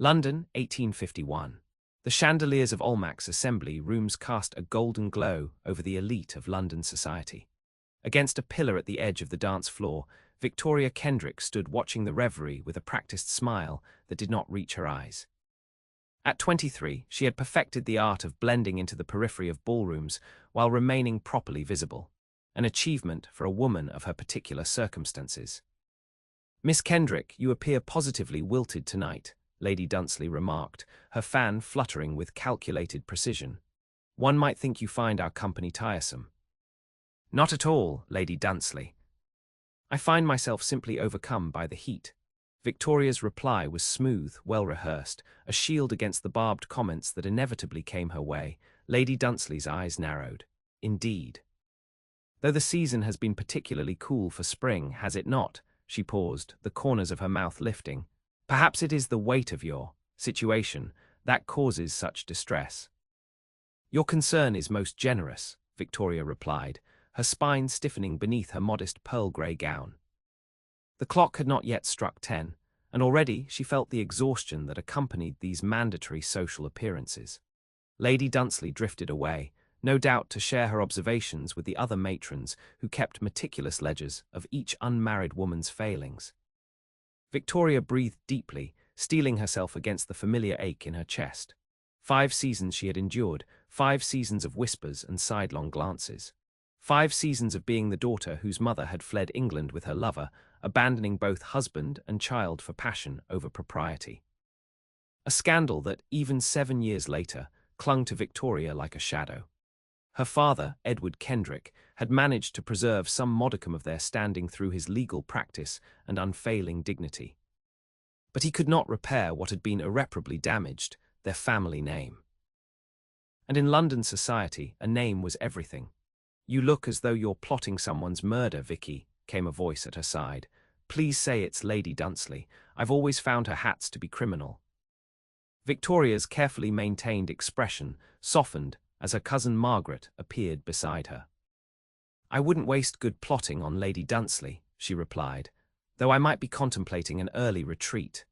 London, 1851. The chandeliers of Almack's Assembly Rooms cast a golden glow over the elite of London society. Against a pillar at the edge of the dance floor, Victoria Kendrick stood watching the revelry with a practiced smile that did not reach her eyes. At 23, she had perfected the art of blending into the periphery of ballrooms while remaining properly visible, an achievement for a woman of her particular circumstances. "Miss Kendrick, you appear positively wilted tonight," Lady Dunsley remarked, her fan fluttering with calculated precision. "One might think you find our company tiresome." "Not at all, Lady Dunsley. I find myself simply overcome by the heat." Victoria's reply was smooth, well-rehearsed, a shield against the barbed comments that inevitably came her way. Lady Dunsley's eyes narrowed. "Indeed. Though the season has been particularly cool for spring, has it not?" She paused, the corners of her mouth lifting. "Perhaps it is the weight of your situation that causes such distress." "Your concern is most generous," Victoria replied, her spine stiffening beneath her modest pearl-grey gown. The clock had not yet struck 10, and already she felt the exhaustion that accompanied these mandatory social appearances. Lady Dunsley drifted away, no doubt to share her observations with the other matrons who kept meticulous ledgers of each unmarried woman's failings. Victoria breathed deeply, steeling herself against the familiar ache in her chest. 5 seasons she had endured, 5 seasons of whispers and sidelong glances. 5 seasons of being the daughter whose mother had fled England with her lover, abandoning both husband and child for passion over propriety. A scandal that, even 7 years later, clung to Victoria like a shadow. Her father, Edward Kendrick, had managed to preserve some modicum of their standing through his legal practice and unfailing dignity. But he could not repair what had been irreparably damaged, their family name. And in London society, a name was everything. "You look as though you're plotting someone's murder, Vicky," came a voice at her side. "Please say it's Lady Dunsley. I've always found her hats to be criminal." Victoria's carefully maintained expression softened as her cousin Margaret appeared beside her. "I wouldn't waste good plotting on Lady Dunsley," she replied, "though I might be contemplating an early retreat."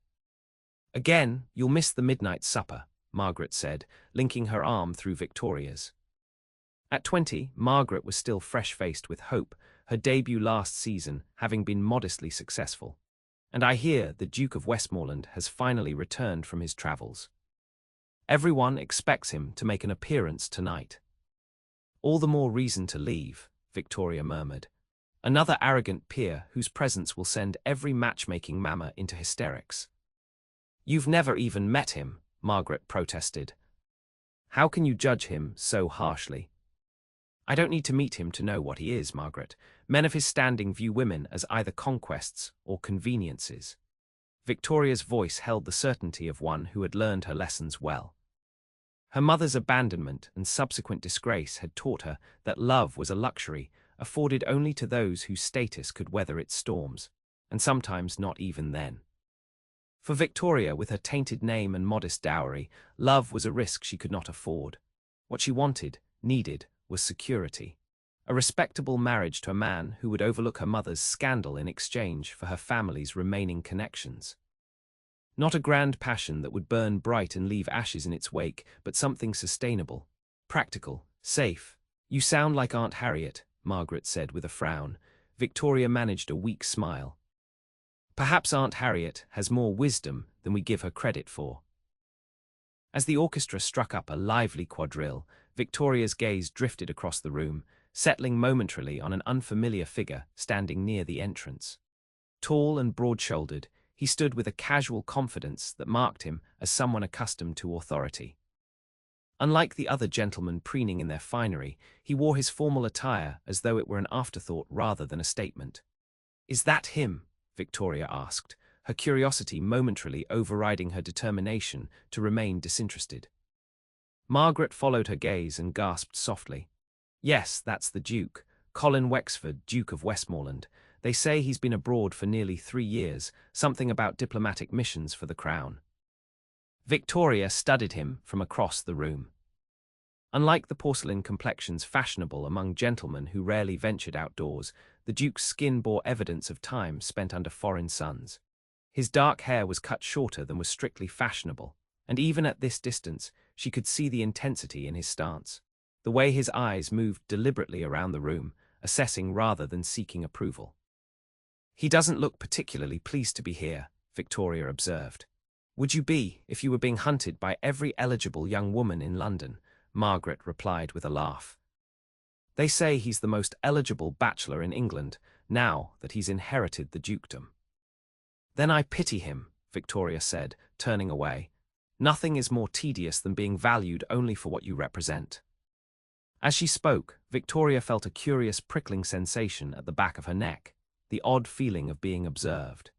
"Again, you'll miss the midnight supper," Margaret said, linking her arm through Victoria's. At 20, Margaret was still fresh-faced with hope, her debut last season having been modestly successful. "And I hear the Duke of Westmoreland has finally returned from his travels. Everyone expects him to make an appearance tonight." "All the more reason to leave," Victoria murmured. "Another arrogant peer whose presence will send every matchmaking mamma into hysterics." "You've never even met him," Margaret protested. "How can you judge him so harshly?" "I don't need to meet him to know what he is, Margaret. Men of his standing view women as either conquests or conveniences." Victoria's voice held the certainty of one who had learned her lessons well. Her mother's abandonment and subsequent disgrace had taught her that love was a luxury afforded only to those whose status could weather its storms, and sometimes not even then. For Victoria, with her tainted name and modest dowry, love was a risk she could not afford. What she wanted, needed, was security. A respectable marriage to a man who would overlook her mother's scandal in exchange for her family's remaining connections. Not a grand passion that would burn bright and leave ashes in its wake, but something sustainable, practical, safe. "You sound like Aunt Harriet," Margaret said with a frown. Victoria managed a weak smile. "Perhaps Aunt Harriet has more wisdom than we give her credit for." As the orchestra struck up a lively quadrille, Victoria's gaze drifted across the room, settling momentarily on an unfamiliar figure standing near the entrance. Tall and broad-shouldered, he stood with a casual confidence that marked him as someone accustomed to authority. Unlike the other gentlemen preening in their finery, he wore his formal attire as though it were an afterthought rather than a statement. "Is that him?" Victoria asked, her curiosity momentarily overriding her determination to remain disinterested. Margaret followed her gaze and gasped softly. "Yes, that's the Duke, Colin Wexford, Duke of Westmoreland. They say he's been abroad for nearly 3 years, something about diplomatic missions for the Crown." Victoria studied him from across the room. Unlike the porcelain complexions fashionable among gentlemen who rarely ventured outdoors, the Duke's skin bore evidence of time spent under foreign suns. His dark hair was cut shorter than was strictly fashionable, and even at this distance, she could see the intensity in his stance. The way his eyes moved deliberately around the room, assessing rather than seeking approval. "He doesn't look particularly pleased to be here," Victoria observed. "Would you be if you were being hunted by every eligible young woman in London?" Margaret replied with a laugh. "They say he's the most eligible bachelor in England, now that he's inherited the dukedom." "Then I pity him," Victoria said, turning away. "Nothing is more tedious than being valued only for what you represent." As she spoke, Victoria felt a curious prickling sensation at the back of her neck, the odd feeling of being observed.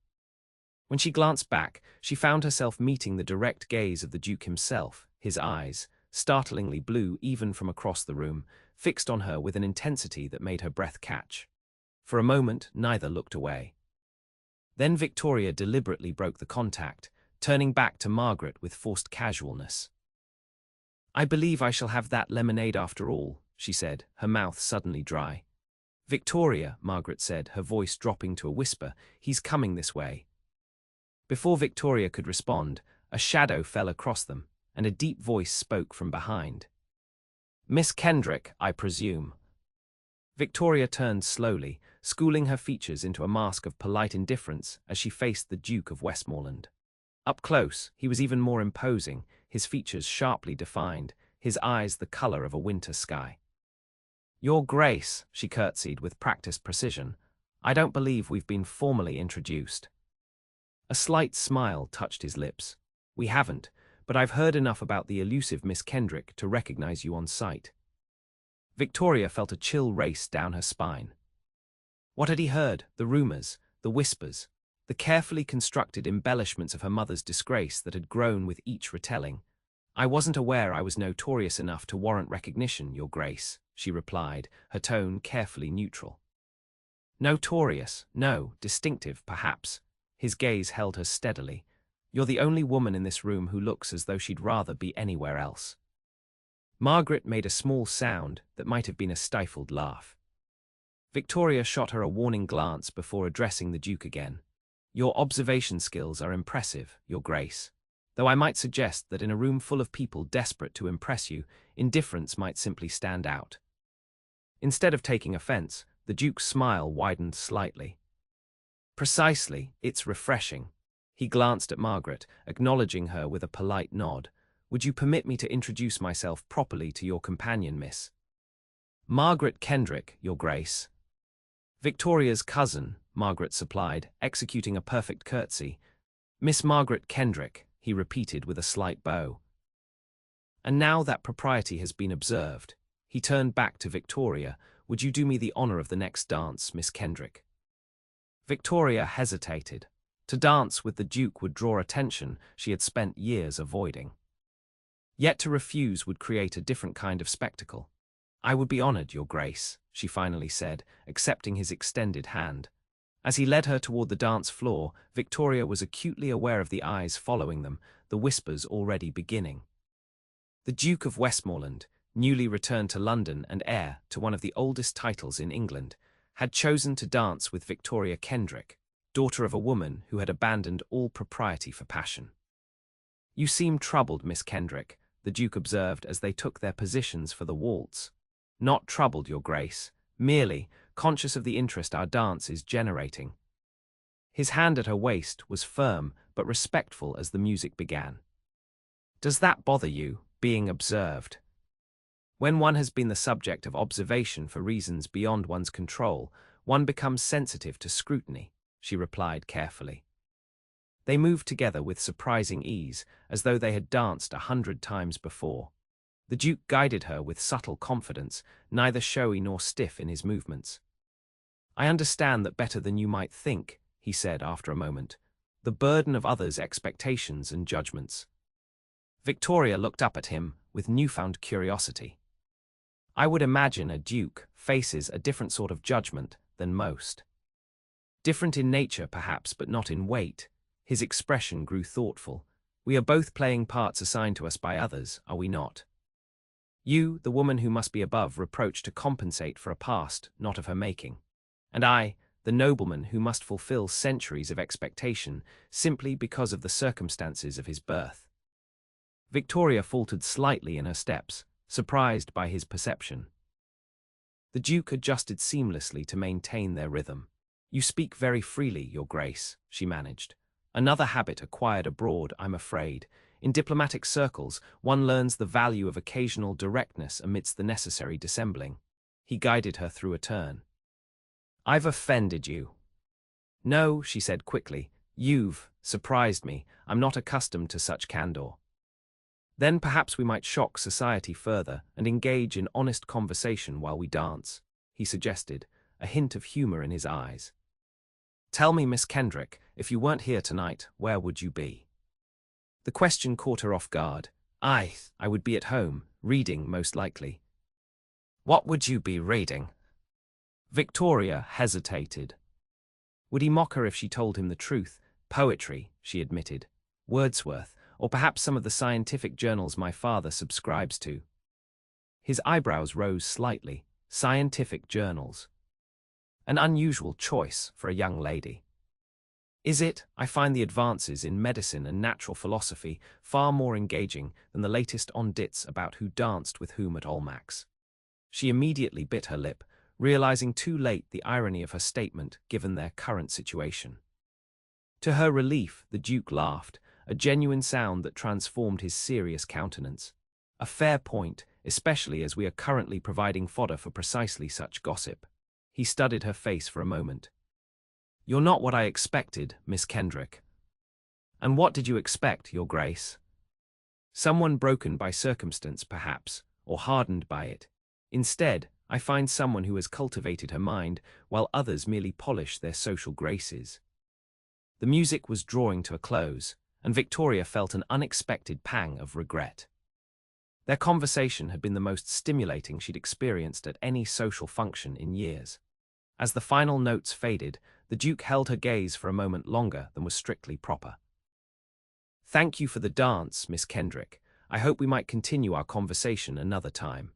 When she glanced back, she found herself meeting the direct gaze of the Duke himself, his eyes, startlingly blue even from across the room, fixed on her with an intensity that made her breath catch. For a moment, neither looked away. Then Victoria deliberately broke the contact, turning back to Margaret with forced casualness. "I believe I shall have that lemonade after all," she said, her mouth suddenly dry. "Victoria," Margaret said, her voice dropping to a whisper, "he's coming this way." Before Victoria could respond, a shadow fell across them, and a deep voice spoke from behind. "Miss Kendrick, I presume." Victoria turned slowly, schooling her features into a mask of polite indifference as she faced the Duke of Westmoreland. Up close, he was even more imposing, his features sharply defined, his eyes the color of a winter sky. "Your Grace," she curtsied with practiced precision, "I don't believe we've been formally introduced." A slight smile touched his lips. "We haven't, but I've heard enough about the elusive Miss Kendrick to recognize you on sight." Victoria felt a chill race down her spine. What had he heard? The rumors, the whispers, the carefully constructed embellishments of her mother's disgrace that had grown with each retelling. "I wasn't aware I was notorious enough to warrant recognition, Your Grace," she replied, her tone carefully neutral. "Notorious? No, distinctive, perhaps." His gaze held her steadily. "You're the only woman in this room who looks as though she'd rather be anywhere else." Margaret made a small sound that might have been a stifled laugh. Victoria shot her a warning glance before addressing the Duke again. "Your observation skills are impressive, Your Grace. Though I might suggest that in a room full of people desperate to impress you, indifference might simply stand out." Instead of taking offense, the Duke's smile widened slightly. "Precisely, it's refreshing." He glanced at Margaret, acknowledging her with a polite nod. "Would you permit me to introduce myself properly to your companion, Miss?" "Margaret Kendrick, Your Grace." "Victoria's cousin," Margaret supplied, executing a perfect curtsy. "Miss Margaret Kendrick," he repeated with a slight bow. "And now that propriety has been observed," he turned back to Victoria, "would you do me the honor of the next dance, Miss Kendrick?" Victoria hesitated. To dance with the Duke would draw attention she had spent years avoiding. Yet to refuse would create a different kind of spectacle. "I would be honored, Your Grace," she finally said, accepting his extended hand. As he led her toward the dance floor, Victoria was acutely aware of the eyes following them, the whispers already beginning. The Duke of Westmoreland, newly returned to London and heir to one of the oldest titles in England, had chosen to dance with Victoria Kendrick, daughter of a woman who had abandoned all propriety for passion. "You seem troubled, Miss Kendrick," the Duke observed as they took their positions for the waltz. "Not troubled, Your Grace, merely conscious of the interest our dance is generating." His hand at her waist was firm but respectful as the music began. "Does that bother you, being observed?" "When one has been the subject of observation for reasons beyond one's control, one becomes sensitive to scrutiny," she replied carefully. They moved together with surprising ease, as though they had danced 100 times before. The Duke guided her with subtle confidence, neither showy nor stiff in his movements. "I understand that better than you might think," he said after a moment, "the burden of others' expectations and judgments." Victoria looked up at him with newfound curiosity. "I would imagine a duke faces a different sort of judgment than most." "Different in nature, perhaps, but not in weight." His expression grew thoughtful. "We are both playing parts assigned to us by others, are we not? You, the woman who must be above reproach to compensate for a past not of her making. And I, the nobleman who must fulfill centuries of expectation simply because of the circumstances of his birth. Victoria faltered slightly in her steps, surprised by his perception. The Duke adjusted seamlessly to maintain their rhythm. "You speak very freely, Your Grace," she managed. "Another habit acquired abroad, I'm afraid. In diplomatic circles, one learns the value of occasional directness amidst the necessary dissembling." He guided her through a turn. "I've offended you." "No," she said quickly. "You've surprised me. I'm not accustomed to such candor." "Then perhaps we might shock society further and engage in honest conversation while we dance," he suggested, a hint of humor in his eyes. "Tell me, Miss Kendrick, if you weren't here tonight, where would you be?" The question caught her off guard. I would be at home, reading most likely." "What would you be reading?" Victoria hesitated. Would he mock her if she told him the truth? "Poetry," she admitted. "Wordsworth, or perhaps some of the scientific journals my father subscribes to." His eyebrows rose slightly. Scientific journals. An unusual choice for a young lady. "Is it? I find the advances in medicine and natural philosophy far more engaging than the latest on-dits about who danced with whom at Almack's." She immediately bit her lip, realizing too late the irony of her statement given their current situation. To her relief, the Duke laughed, a genuine sound that transformed his serious countenance. "A fair point, especially as we are currently providing fodder for precisely such gossip." He studied her face for a moment. "You're not what I expected, Miss Kendrick." "And what did you expect, Your Grace?" "Someone broken by circumstance, perhaps, or hardened by it. Instead, I find someone who has cultivated her mind, while others merely polish their social graces." The music was drawing to a close, and Victoria felt an unexpected pang of regret. Their conversation had been the most stimulating she'd experienced at any social function in years. As the final notes faded, the Duke held her gaze for a moment longer than was strictly proper. "Thank you for the dance, Miss Kendrick. I hope we might continue our conversation another time."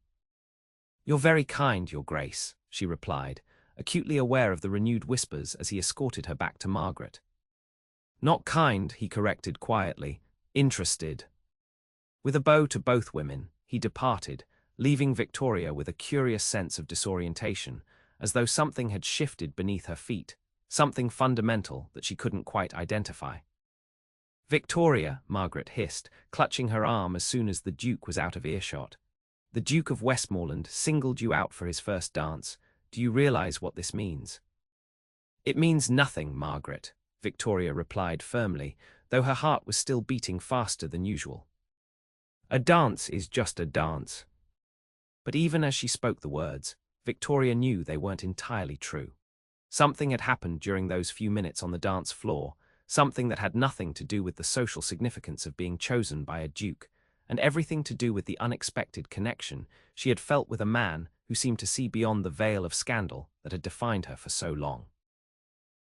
"You're very kind, Your Grace," she replied, acutely aware of the renewed whispers as he escorted her back to Margaret. "Not kind," he corrected quietly, "interested." With a bow to both women, he departed, leaving Victoria with a curious sense of disorientation, as though something had shifted beneath her feet, something fundamental that she couldn't quite identify. "Victoria," Margaret hissed, clutching her arm as soon as the Duke was out of earshot. "The Duke of Westmoreland singled you out for his first dance. Do you realize what this means?" "It means nothing, Margaret," Victoria replied firmly, though her heart was still beating faster than usual. "A dance is just a dance." But even as she spoke the words, Victoria knew they weren't entirely true. Something had happened during those few minutes on the dance floor, something that had nothing to do with the social significance of being chosen by a duke, and everything to do with the unexpected connection she had felt with a man who seemed to see beyond the veil of scandal that had defined her for so long.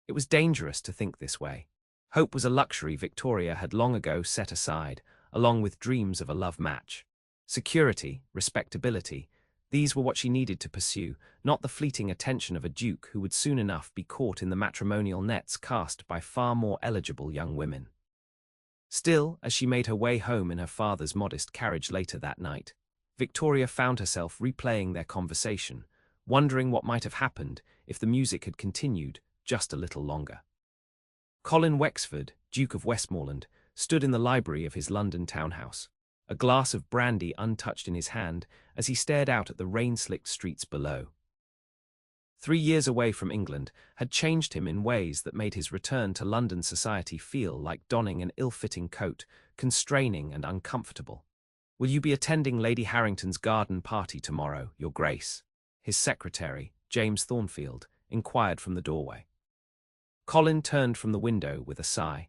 It was dangerous to think this way. Hope was a luxury Victoria had long ago set aside, along with dreams of a love match. Security, respectability, these were what she needed to pursue, not the fleeting attention of a duke who would soon enough be caught in the matrimonial nets cast by far more eligible young women. Still, as she made her way home in her father's modest carriage later that night, Victoria found herself replaying their conversation, wondering what might have happened if the music had continued just a little longer. Colin Wexford, Duke of Westmoreland, stood in the library of his London townhouse, a glass of brandy untouched in his hand as he stared out at the rain-slicked streets below. 3 years away from England had changed him in ways that made his return to London society feel like donning an ill-fitting coat, constraining and uncomfortable. "Will you be attending Lady Harrington's garden party tomorrow, Your Grace?" his secretary, James Thornfield, inquired from the doorway. Colin turned from the window with a sigh.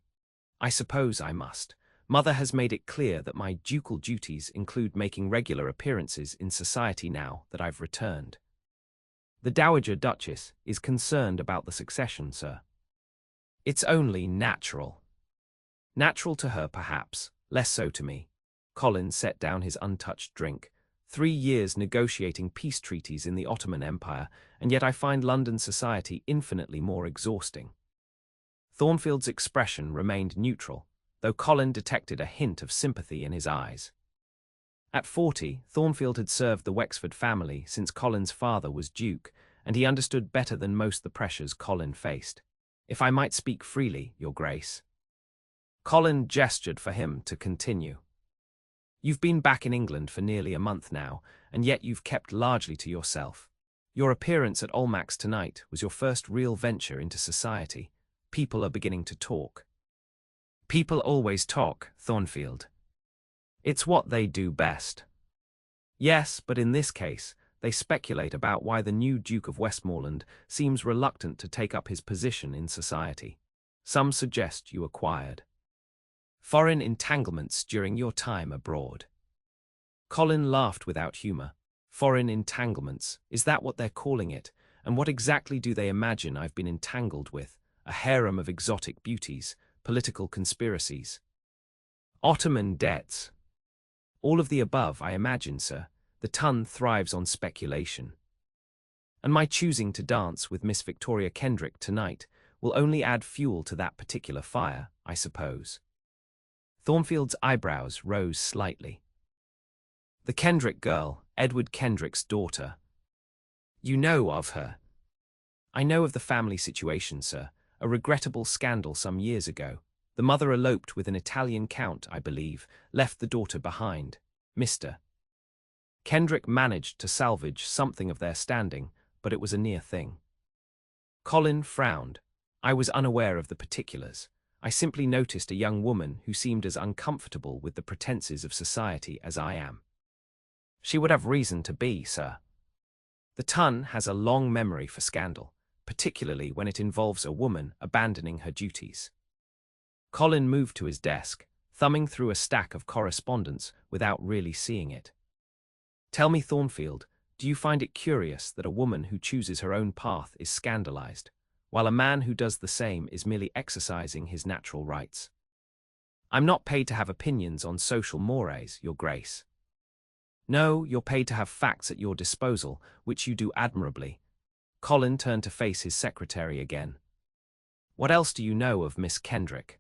"I suppose I must. Mother has made it clear that my ducal duties include making regular appearances in society now that I've returned." "The Dowager Duchess is concerned about the succession, sir." "It's only natural." "Natural to her, perhaps, less so to me." Colin set down his untouched drink, 3 years negotiating peace treaties in the Ottoman Empire, and yet I find London society infinitely more exhausting. Thornfield's expression remained neutral, though Colin detected a hint of sympathy in his eyes. At 40, Thornfield had served the Wexford family since Colin's father was Duke, and he understood better than most the pressures Colin faced. "If I might speak freely, Your Grace." Colin gestured for him to continue. "You've been back in England for nearly a month now, and yet you've kept largely to yourself. Your appearance at Almack's tonight was your first real venture into society. People are beginning to talk." "People always talk, Thornfield. It's what they do best." "Yes, but in this case, they speculate about why the new Duke of Westmoreland seems reluctant to take up his position in society. Some suggest you acquired foreign entanglements during your time abroad." Colin laughed without humour. "Foreign entanglements, is that what they're calling it? And what exactly do they imagine I've been entangled with? A harem of exotic beauties, political conspiracies, Ottoman debts? All of the above, I imagine, sir. The Ton thrives on speculation. And my choosing to dance with Miss Victoria Kendrick tonight will only add fuel to that particular fire, I suppose." Thornfield's eyebrows rose slightly. "The Kendrick girl, Edward Kendrick's daughter. You know of her?" "I know of the family situation, sir. A regrettable scandal some years ago. The mother eloped with an Italian count, I believe, left the daughter behind. Mr. Kendrick managed to salvage something of their standing, but it was a near thing." Colin frowned. "I was unaware of the particulars. I simply noticed a young woman who seemed as uncomfortable with the pretenses of society as I am." "She would have reason to be, sir. The Ton has a long memory for scandal, particularly when it involves a woman abandoning her duties." Colin moved to his desk, thumbing through a stack of correspondence without really seeing it. "Tell me, Thornfield, do you find it curious that a woman who chooses her own path is scandalized, while a man who does the same is merely exercising his natural rights?" "I'm not paid to have opinions on social mores, Your Grace." "No, you're paid to have facts at your disposal, which you do admirably." Colin turned to face his secretary again. "What else do you know of Miss Kendrick?"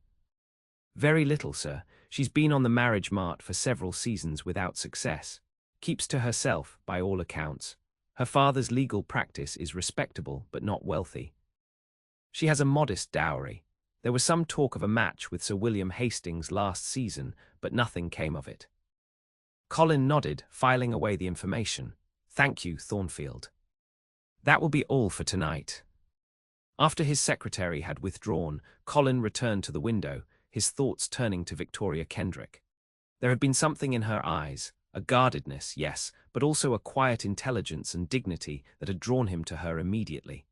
"Very little, sir. She's been on the marriage mart for several seasons without success. Keeps to herself, by all accounts. Her father's legal practice is respectable but not wealthy. She has a modest dowry. There was some talk of a match with Sir William Hastings last season, but nothing came of it." Colin nodded, filing away the information. "Thank you, Thornfield. That will be all for tonight." After his secretary had withdrawn, Colin returned to the window, his thoughts turning to Victoria Kendrick. There had been something in her eyes, a guardedness, yes, but also a quiet intelligence and dignity that had drawn him to her immediately.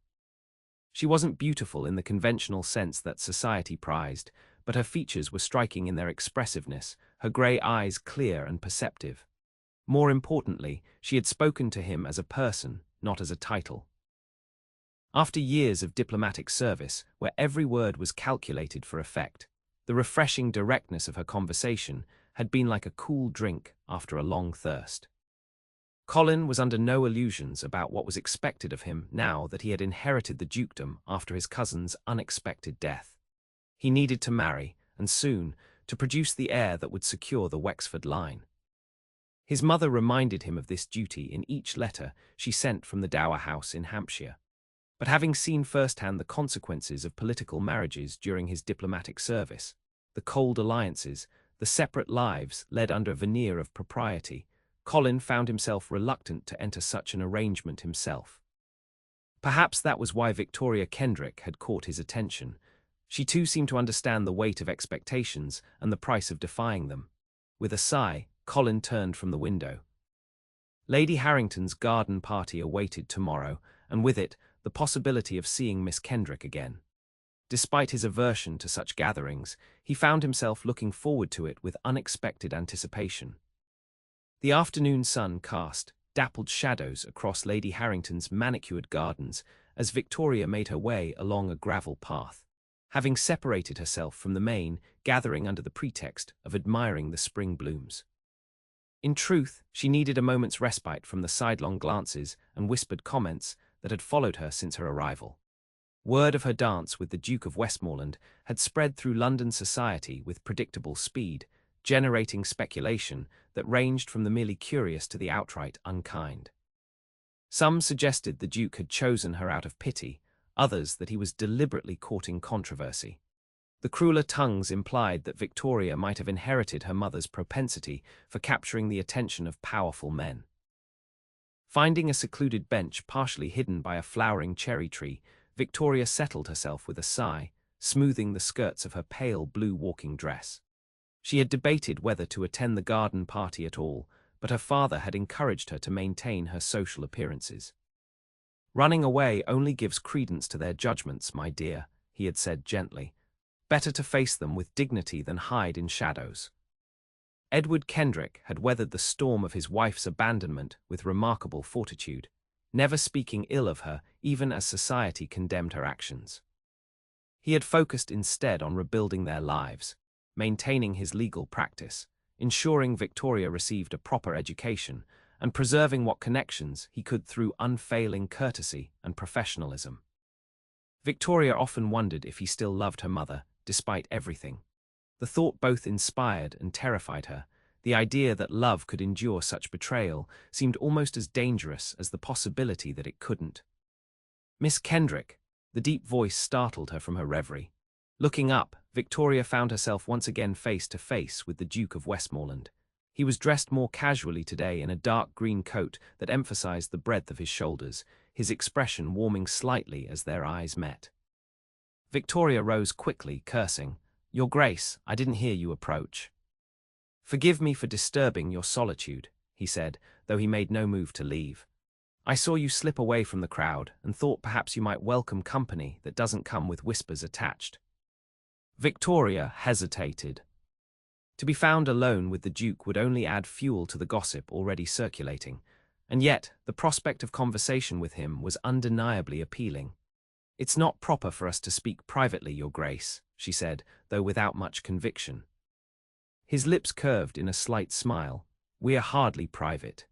She wasn't beautiful in the conventional sense that society prized, but her features were striking in their expressiveness, her grey eyes clear and perceptive. More importantly, she had spoken to him as a person, not as a title. After years of diplomatic service, where every word was calculated for effect, the refreshing directness of her conversation had been like a cool drink after a long thirst. Colin was under no illusions about what was expected of him now that he had inherited the dukedom after his cousin's unexpected death. He needed to marry, and soon, to produce the heir that would secure the Wexford line. His mother reminded him of this duty in each letter she sent from the Dower House in Hampshire. But having seen firsthand the consequences of political marriages during his diplomatic service, the cold alliances, the separate lives led under a veneer of propriety, Colin found himself reluctant to enter such an arrangement himself. Perhaps that was why Victoria Kendrick had caught his attention. She too seemed to understand the weight of expectations and the price of defying them. With a sigh, Colin turned from the window. Lady Harrington's garden party awaited tomorrow, and with it, the possibility of seeing Miss Kendrick again. Despite his aversion to such gatherings, he found himself looking forward to it with unexpected anticipation. The afternoon sun cast dappled shadows across Lady Harrington's manicured gardens as Victoria made her way along a gravel path, having separated herself from the main, gathering under the pretext of admiring the spring blooms. In truth, she needed a moment's respite from the sidelong glances and whispered comments that had followed her since her arrival. Word of her dance with the Duke of Westmoreland had spread through London society with predictable speed, generating speculation that ranged from the merely curious to the outright unkind. Some suggested the Duke had chosen her out of pity, others that he was deliberately courting controversy. The crueler tongues implied that Victoria might have inherited her mother's propensity for capturing the attention of powerful men. Finding a secluded bench partially hidden by a flowering cherry tree, Victoria settled herself with a sigh, smoothing the skirts of her pale blue walking dress. She had debated whether to attend the garden party at all, but her father had encouraged her to maintain her social appearances. "Running away only gives credence to their judgments, my dear," he had said gently. "Better to face them with dignity than hide in shadows." Edward Kendrick had weathered the storm of his wife's abandonment with remarkable fortitude, never speaking ill of her even as society condemned her actions. He had focused instead on rebuilding their lives, maintaining his legal practice, ensuring Victoria received a proper education, and preserving what connections he could through unfailing courtesy and professionalism. Victoria often wondered if he still loved her mother, despite everything. The thought both inspired and terrified her. The idea that love could endure such betrayal seemed almost as dangerous as the possibility that it couldn't. "Miss Kendrick," the deep voice startled her from her reverie. Looking up, Victoria found herself once again face to face with the Duke of Westmoreland. He was dressed more casually today in a dark green coat that emphasized the breadth of his shoulders, his expression warming slightly as their eyes met. Victoria rose quickly, cursing, "Your Grace, I didn't hear you approach." "Forgive me for disturbing your solitude," he said, though he made no move to leave. "I saw you slip away from the crowd and thought perhaps you might welcome company that doesn't come with whispers attached." Victoria hesitated. To be found alone with the Duke would only add fuel to the gossip already circulating, and yet the prospect of conversation with him was undeniably appealing. "It's not proper for us to speak privately, Your Grace," she said, though without much conviction. His lips curved in a slight smile. "We are hardly private.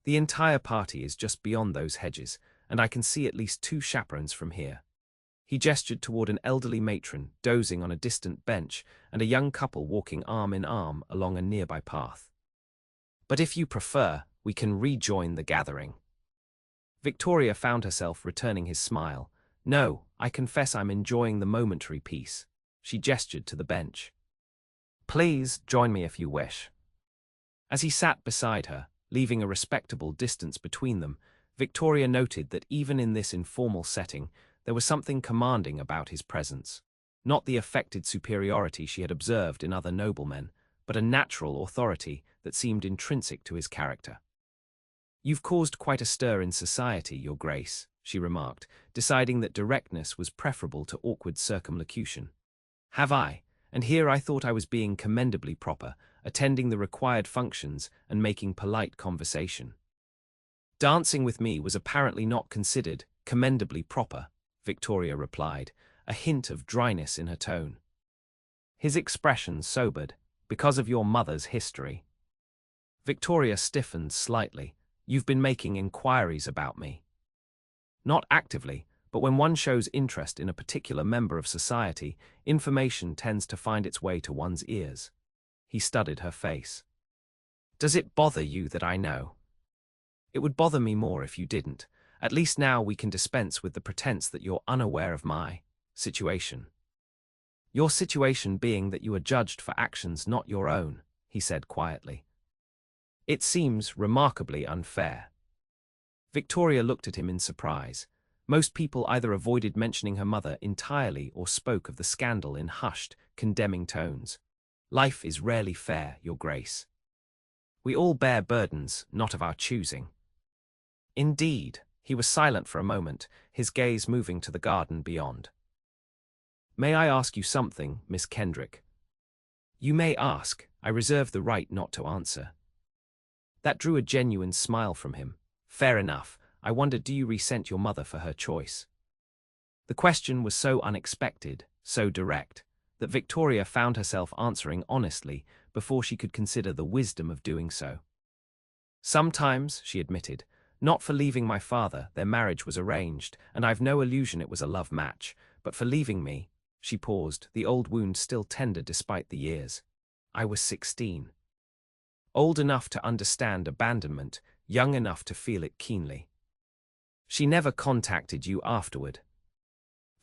The entire party is just beyond those hedges, and I can see at least 2 chaperones from here." He gestured toward an elderly matron dozing on a distant bench and a young couple walking arm in arm along a nearby path. "But if you prefer, we can rejoin the gathering." Victoria found herself returning his smile. "No, I confess I'm enjoying the momentary peace." She gestured to the bench. "Please join me if you wish." As he sat beside her, leaving a respectable distance between them, Victoria noted that even in this informal setting, there was something commanding about his presence. Not the affected superiority she had observed in other noblemen, but a natural authority that seemed intrinsic to his character. "You've caused quite a stir in society, Your Grace," she remarked, deciding that directness was preferable to awkward circumlocution. "Have I? And here I thought I was being commendably proper, attending the required functions and making polite conversation." "Dancing with me was apparently not considered commendably proper," Victoria replied, a hint of dryness in her tone. His expression sobered. "Because of your mother's history." Victoria stiffened slightly. "You've been making inquiries about me." "Not actively, but when one shows interest in a particular member of society, information tends to find its way to one's ears." He studied her face. "Does it bother you that I know?" "It would bother me more if you didn't. At least now we can dispense with the pretense that you're unaware of my situation." "Your situation being that you are judged for actions not your own," he said quietly. "It seems remarkably unfair." Victoria looked at him in surprise. Most people either avoided mentioning her mother entirely or spoke of the scandal in hushed, condemning tones. "Life is rarely fair, Your Grace. We all bear burdens, not of our choosing." "Indeed." He was silent for a moment, his gaze moving to the garden beyond. "May I ask you something, Miss Kendrick?" "You may ask. I reserve the right not to answer." That drew a genuine smile from him. "Fair enough. I wonder, do you resent your mother for her choice?" The question was so unexpected, so direct, that Victoria found herself answering honestly, before she could consider the wisdom of doing so. Sometimes, she admitted, not for leaving my father, their marriage was arranged, and I've no illusion it was a love match, but for leaving me. She paused, the old wound still tender despite the years. I was 16. Old enough to understand abandonment, young enough to feel it keenly. She never contacted you afterward.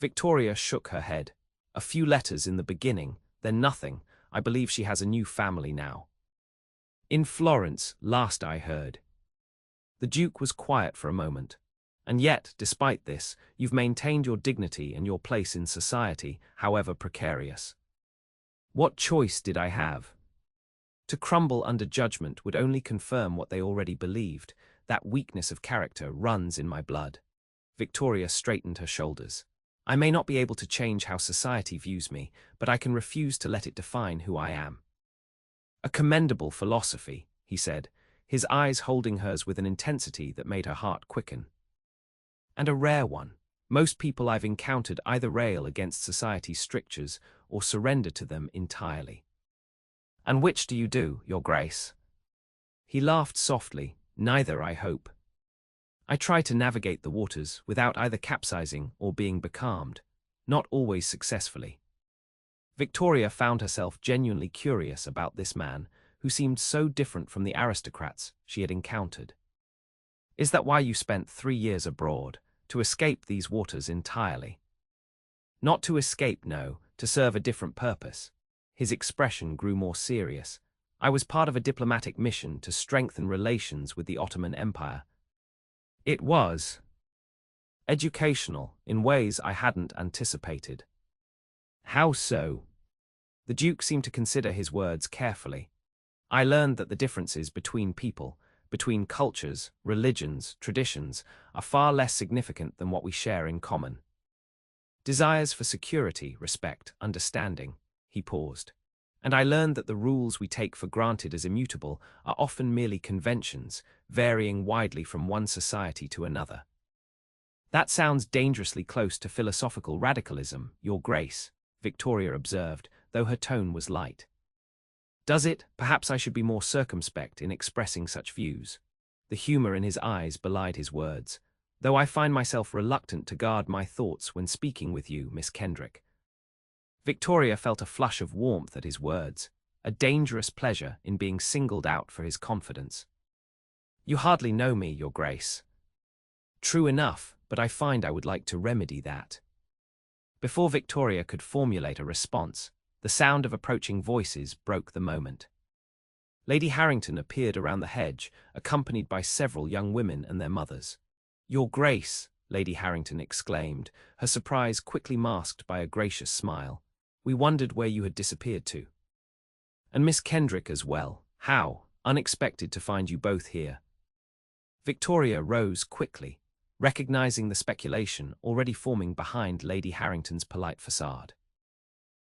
Victoria shook her head. A few letters in the beginning, then nothing. I believe she has a new family now. In Florence, last I heard. The Duke was quiet for a moment. And yet, despite this, you've maintained your dignity and your place in society, however precarious. What choice did I have? To crumble under judgment would only confirm what they already believed. That weakness of character runs in my blood. Victoria straightened her shoulders. I may not be able to change how society views me, but I can refuse to let it define who I am. A commendable philosophy, he said, his eyes holding hers with an intensity that made her heart quicken. And a rare one. Most people I've encountered either rail against society's strictures or surrender to them entirely. And which do you do, Your Grace? He laughed softly. Neither, I hope. I try to navigate the waters without either capsizing or being becalmed, not always successfully. Victoria found herself genuinely curious about this man, who seemed so different from the aristocrats she had encountered. Is that why you spent 3 years abroad? To escape these waters entirely? Not to escape, no, to serve a different purpose. His expression grew more serious. I was part of a diplomatic mission to strengthen relations with the Ottoman Empire. It was educational in ways I hadn't anticipated. How so? The Duke seemed to consider his words carefully. I learned that the differences between people, between cultures, religions, traditions, are far less significant than what we share in common. Desires for security, respect, understanding. He paused. And I learned that the rules we take for granted as immutable are often merely conventions, varying widely from one society to another. That sounds dangerously close to philosophical radicalism, Your Grace, Victoria observed, though her tone was light. Does it? Perhaps I should be more circumspect in expressing such views. The humor in his eyes belied his words, though I find myself reluctant to guard my thoughts when speaking with you, Miss Kendrick. Victoria felt a flush of warmth at his words, a dangerous pleasure in being singled out for his confidence. You hardly know me, Your Grace. True enough, but I find I would like to remedy that. Before Victoria could formulate a response, the sound of approaching voices broke the moment. Lady Harrington appeared around the hedge, accompanied by several young women and their mothers. Your Grace, Lady Harrington exclaimed, her surprise quickly masked by a gracious smile. We wondered where you had disappeared to. And Miss Kendrick as well. How unexpected to find you both here. Victoria rose quickly, recognizing the speculation already forming behind Lady Harrington's polite facade.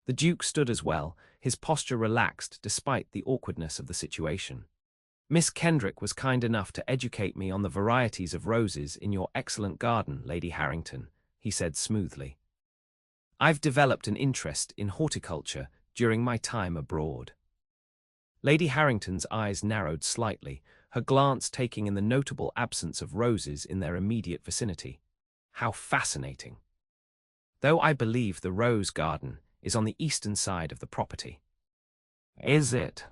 The Duke stood as well, his posture relaxed despite the awkwardness of the situation. Miss Kendrick was kind enough to educate me on the varieties of roses in your excellent garden, Lady Harrington, he said smoothly. I've developed an interest in horticulture during my time abroad. Lady Harrington's eyes narrowed slightly, her glance taking in the notable absence of roses in their immediate vicinity. How fascinating. Though I believe the rose garden is on the eastern side of the property. Is it?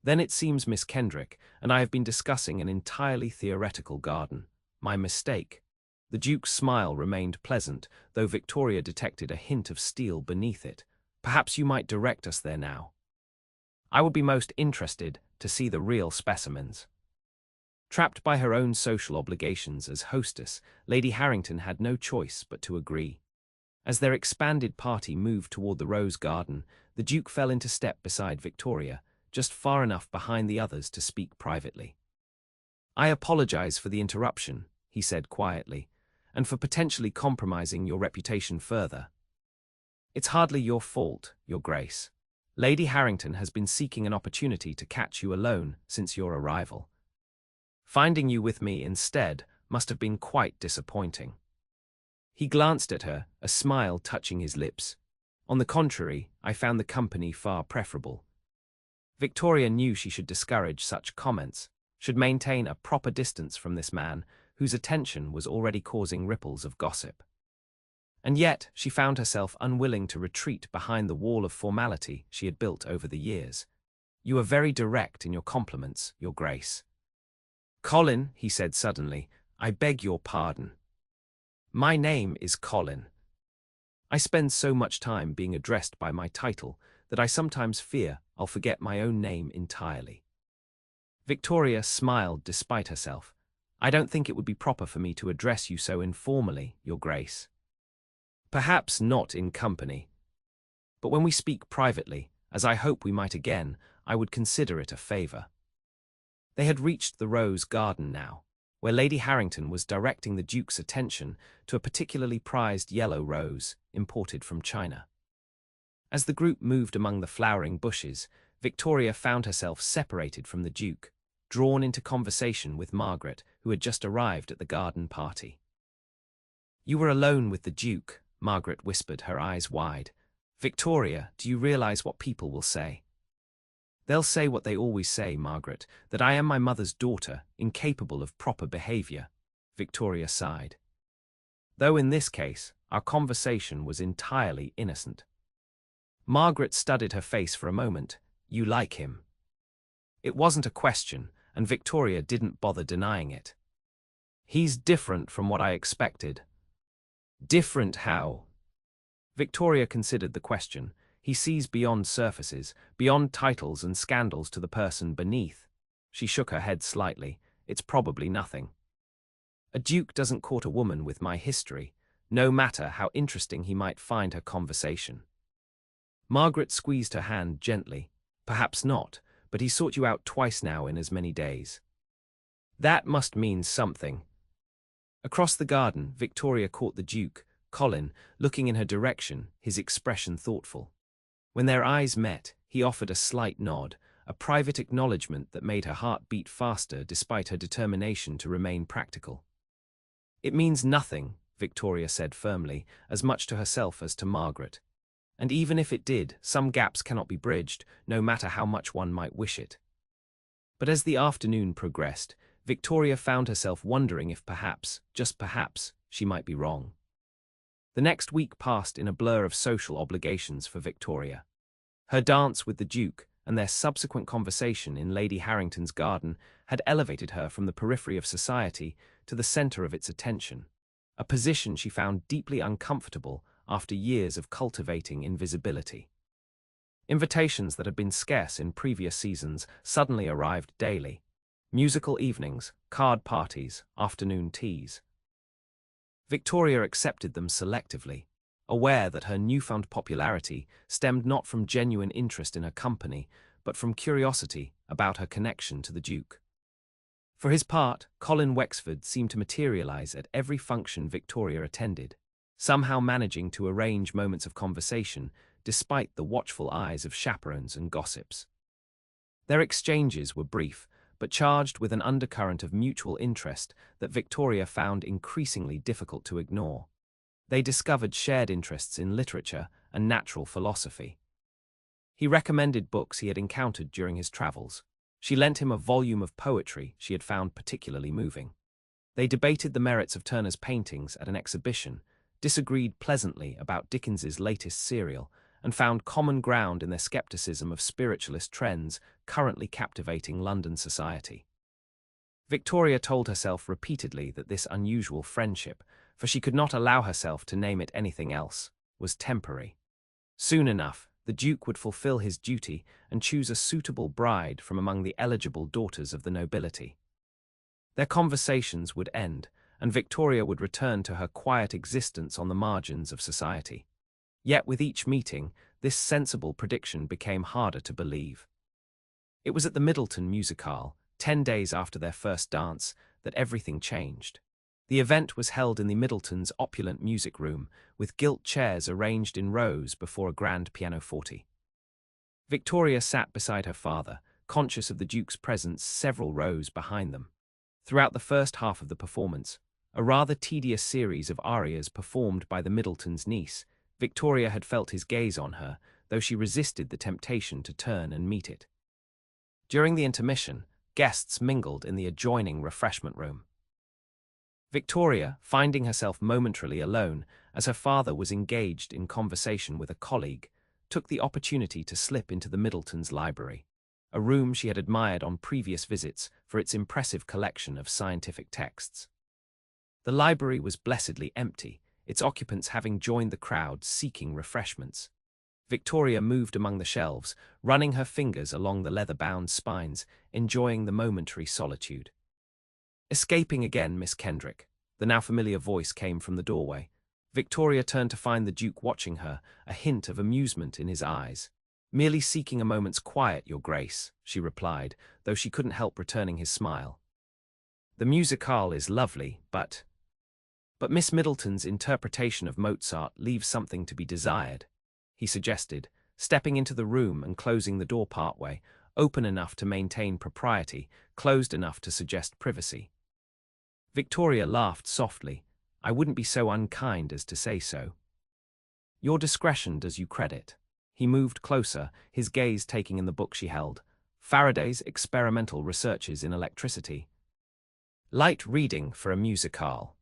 Then it seems Miss Kendrick and I have been discussing an entirely theoretical garden. My mistake. The Duke's smile remained pleasant, though Victoria detected a hint of steel beneath it. Perhaps you might direct us there now. I would be most interested to see the real specimens. Trapped by her own social obligations as hostess, Lady Harrington had no choice but to agree. As their expanded party moved toward the rose garden, the Duke fell into step beside Victoria, just far enough behind the others to speak privately. I apologize for the interruption, he said quietly, and for potentially compromising your reputation further. It's hardly your fault, Your Grace. Lady Harrington has been seeking an opportunity to catch you alone since your arrival. Finding you with me instead must have been quite disappointing. He glanced at her, a smile touching his lips. On the contrary, I found the company far preferable. Victoria knew she should discourage such comments, should maintain a proper distance from this man whose attention was already causing ripples of gossip. And yet she found herself unwilling to retreat behind the wall of formality she had built over the years. "You are very direct in your compliments, Your Grace." "Colin," he said suddenly, "I beg your pardon. My name is Colin. I spend so much time being addressed by my title that I sometimes fear I'll forget my own name entirely." Victoria smiled despite herself. "I don't think it would be proper for me to address you so informally, Your Grace. Perhaps not in company. But when we speak privately, as I hope we might again, I would consider it a favour." They had reached the rose garden now, where Lady Harrington was directing the Duke's attention to a particularly prized yellow rose imported from China. As the group moved among the flowering bushes, Victoria found herself separated from the Duke, drawn into conversation with Margaret, who had just arrived at the garden party. "You were alone with the Duke," Margaret whispered, her eyes wide. "Victoria, do you realize what people will say?" "They'll say what they always say, Margaret, that I am my mother's daughter, incapable of proper behavior," Victoria sighed. "Though in this case, our conversation was entirely innocent." Margaret studied her face for a moment. "You like him?" It wasn't a question, and Victoria didn't bother denying it. "He's different from what I expected." "Different how?" Victoria considered the question. "He sees beyond surfaces, beyond titles and scandals to the person beneath." She shook her head slightly. "It's probably nothing. A duke doesn't court a woman with my history, no matter how interesting he might find her conversation." Margaret squeezed her hand gently. "Perhaps not, but he sought you out twice now in as many days. That must mean something." Across the garden, Victoria caught the Duke, Colin, looking in her direction, his expression thoughtful. When their eyes met, he offered a slight nod, a private acknowledgement that made her heart beat faster despite her determination to remain practical. "It means nothing," Victoria said firmly, as much to herself as to Margaret. "And even if it did, some gaps cannot be bridged, no matter how much one might wish it." But as the afternoon progressed, Victoria found herself wondering if perhaps, just perhaps, she might be wrong. The next week passed in a blur of social obligations for Victoria. Her dance with the Duke and their subsequent conversation in Lady Harrington's garden had elevated her from the periphery of society to the centre of its attention, a position she found deeply uncomfortable after years of cultivating invisibility. Invitations that had been scarce in previous seasons suddenly arrived daily. Musical evenings, card parties, afternoon teas. Victoria accepted them selectively, aware that her newfound popularity stemmed not from genuine interest in her company, but from curiosity about her connection to the Duke. For his part, Colin Wexford seemed to materialize at every function Victoria attended, somehow managing to arrange moments of conversation despite the watchful eyes of chaperones and gossips. Their exchanges were brief, but charged with an undercurrent of mutual interest that Victoria found increasingly difficult to ignore. They discovered shared interests in literature and natural philosophy. He recommended books he had encountered during his travels. She lent him a volume of poetry she had found particularly moving. They debated the merits of Turner's paintings at an exhibition, disagreed pleasantly about Dickens's latest serial, and found common ground in their skepticism of spiritualist trends currently captivating London society. Victoria told herself repeatedly that this unusual friendship, for she could not allow herself to name it anything else, was temporary. Soon enough, the Duke would fulfill his duty and choose a suitable bride from among the eligible daughters of the nobility. Their conversations would end, and Victoria would return to her quiet existence on the margins of society. Yet with each meeting, this sensible prediction became harder to believe. It was at the Middleton Musicale, 10 days after their first dance, that everything changed. The event was held in the Middletons' opulent music room, with gilt chairs arranged in rows before a grand pianoforte. Victoria sat beside her father, conscious of the Duke's presence several rows behind them. Throughout the first half of the performance, a rather tedious series of arias performed by the Middletons' niece, Victoria had felt his gaze on her, though she resisted the temptation to turn and meet it. During the intermission, guests mingled in the adjoining refreshment room. Victoria, finding herself momentarily alone as her father was engaged in conversation with a colleague, took the opportunity to slip into the Middletons' library, a room she had admired on previous visits for its impressive collection of scientific texts. The library was blessedly empty, its occupants having joined the crowd seeking refreshments. Victoria moved among the shelves, running her fingers along the leather-bound spines, enjoying the momentary solitude. "Escaping again, Miss Kendrick," the now familiar voice came from the doorway. Victoria turned to find the Duke watching her, a hint of amusement in his eyes. "Merely seeking a moment's quiet, Your Grace," she replied, though she couldn't help returning his smile. "The musicale is lovely, but Miss Middleton's interpretation of Mozart leaves something to be desired," he suggested, stepping into the room and closing the door partway, open enough to maintain propriety, closed enough to suggest privacy. Victoria laughed softly. "I wouldn't be so unkind as to say so." "Your discretion does you credit." He moved closer, his gaze taking in the book she held, Faraday's Experimental Researches in Electricity. "Light reading for a musicale."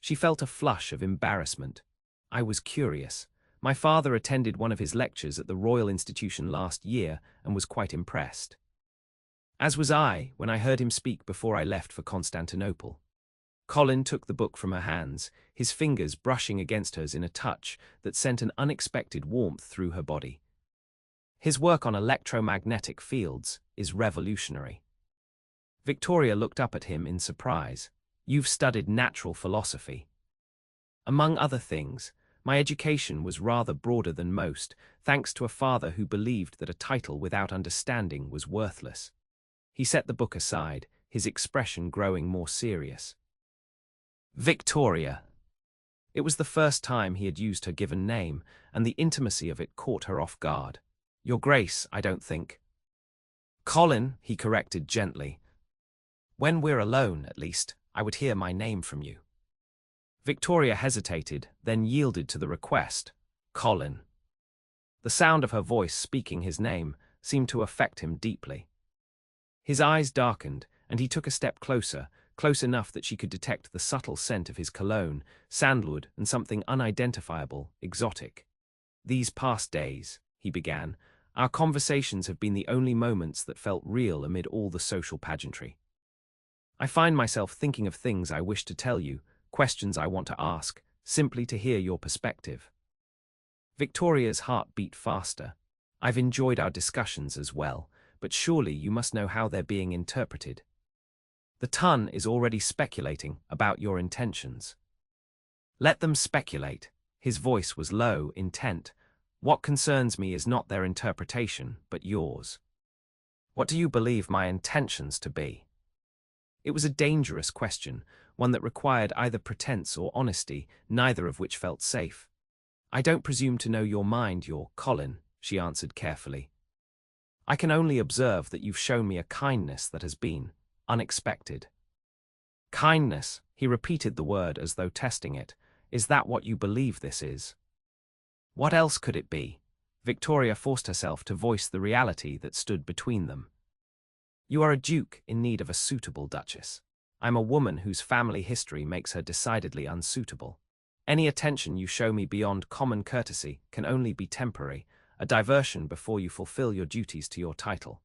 She felt a flush of embarrassment. "I was curious. My father attended one of his lectures at the Royal Institution last year and was quite impressed. As was I when I heard him speak before I left for Constantinople." Colin took the book from her hands, his fingers brushing against hers in a touch that sent an unexpected warmth through her body. "His work on electromagnetic fields is revolutionary." Victoria looked up at him in surprise. "You've studied natural philosophy." "Among other things, my education was rather broader than most, thanks to a father who believed that a title without understanding was worthless." He set the book aside, his expression growing more serious. "Victoria." It was the first time he had used her given name, and the intimacy of it caught her off guard. "Your Grace, I don't think." "Colin," he corrected gently. "When we're alone, at least, I would hear my name from you." Victoria hesitated, then yielded to the request. "Colin." The sound of her voice speaking his name seemed to affect him deeply. His eyes darkened, and he took a step closer, close enough that she could detect the subtle scent of his cologne, sandalwood, and something unidentifiable, exotic. "These past days," he began, "our conversations have been the only moments that felt real amid all the social pageantry. I find myself thinking of things I wish to tell you, questions I want to ask, simply to hear your perspective." Victoria's heart beat faster. "I've enjoyed our discussions as well, but surely you must know how they're being interpreted. The Ton is already speculating about your intentions." "Let them speculate." His voice was low, intent. "What concerns me is not their interpretation, but yours. What do you believe my intentions to be?" It was a dangerous question, one that required either pretense or honesty, neither of which felt safe. "I don't presume to know your mind, your Colin," she answered carefully. "I can only observe that you've shown me a kindness that has been unexpected." "Kindness," he repeated the word as though testing it. "Is that what you believe this is?" "What else could it be?" Victoria forced herself to voice the reality that stood between them. "You are a duke in need of a suitable duchess. I'm a woman whose family history makes her decidedly unsuitable. Any attention you show me beyond common courtesy can only be temporary, a diversion before you fulfill your duties to your title."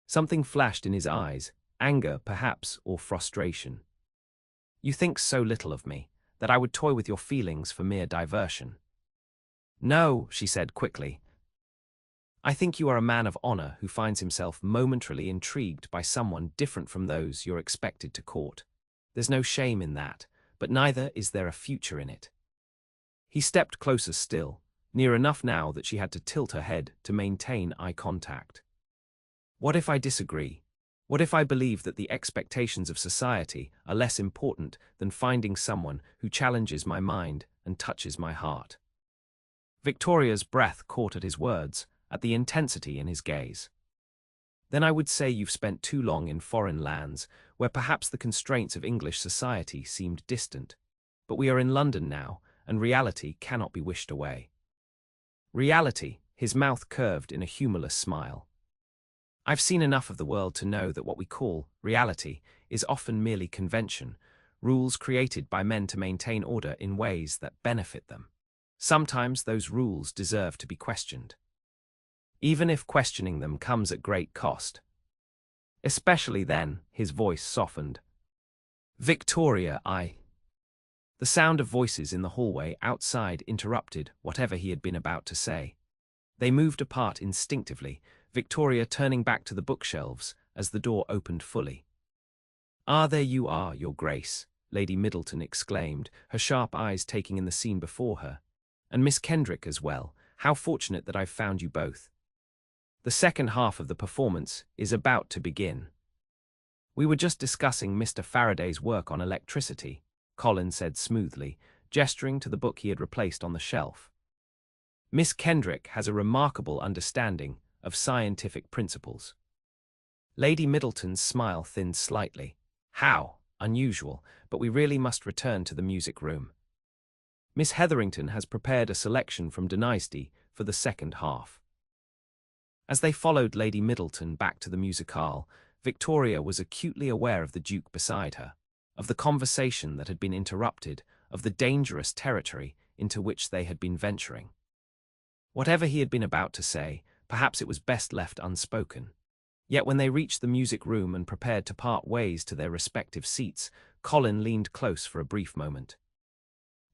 Something flashed in his eyes, anger perhaps, or frustration. "You think so little of me, that I would toy with your feelings for mere diversion." "No," she said quickly. "I think you are a man of honor who finds himself momentarily intrigued by someone different from those you're expected to court. There's no shame in that, but neither is there a future in it." He stepped closer still, near enough now that she had to tilt her head to maintain eye contact. "What if I disagree? What if I believe that the expectations of society are less important than finding someone who challenges my mind and touches my heart?" Victoria's breath caught at his words, at the intensity in his gaze. "Then I would say you've spent too long in foreign lands, where perhaps the constraints of English society seemed distant. But we are in London now, and reality cannot be wished away." "Reality," his mouth curved in a humorless smile. I've seen enough of the world to know that what we call reality is often merely convention, rules created by men to maintain order in ways that benefit them. Sometimes those rules deserve to be questioned, even if questioning them comes at great cost. Especially then, his voice softened. Victoria, The sound of voices in the hallway outside interrupted whatever he had been about to say. They moved apart instinctively, Victoria turning back to the bookshelves as the door opened fully. "Ah, there you are, Your Grace," Lady Middleton exclaimed, her sharp eyes taking in the scene before her. "And Miss Kendrick as well. How fortunate that I've found you both. The second half of the performance is about to begin." "We were just discussing Mr. Faraday's work on electricity," Colin said smoothly, gesturing to the book he had replaced on the shelf. "Miss Kendrick has a remarkable understanding of scientific principles." Lady Middleton's smile thinned slightly. "How unusual, but we really must return to the music room. Miss Hetherington has prepared a selection from Dynasty for the second half." As they followed Lady Middleton back to the musicale, Victoria was acutely aware of the Duke beside her, of the conversation that had been interrupted, of the dangerous territory into which they had been venturing. Whatever he had been about to say, perhaps it was best left unspoken. Yet when they reached the music room and prepared to part ways to their respective seats, Colin leaned close for a brief moment.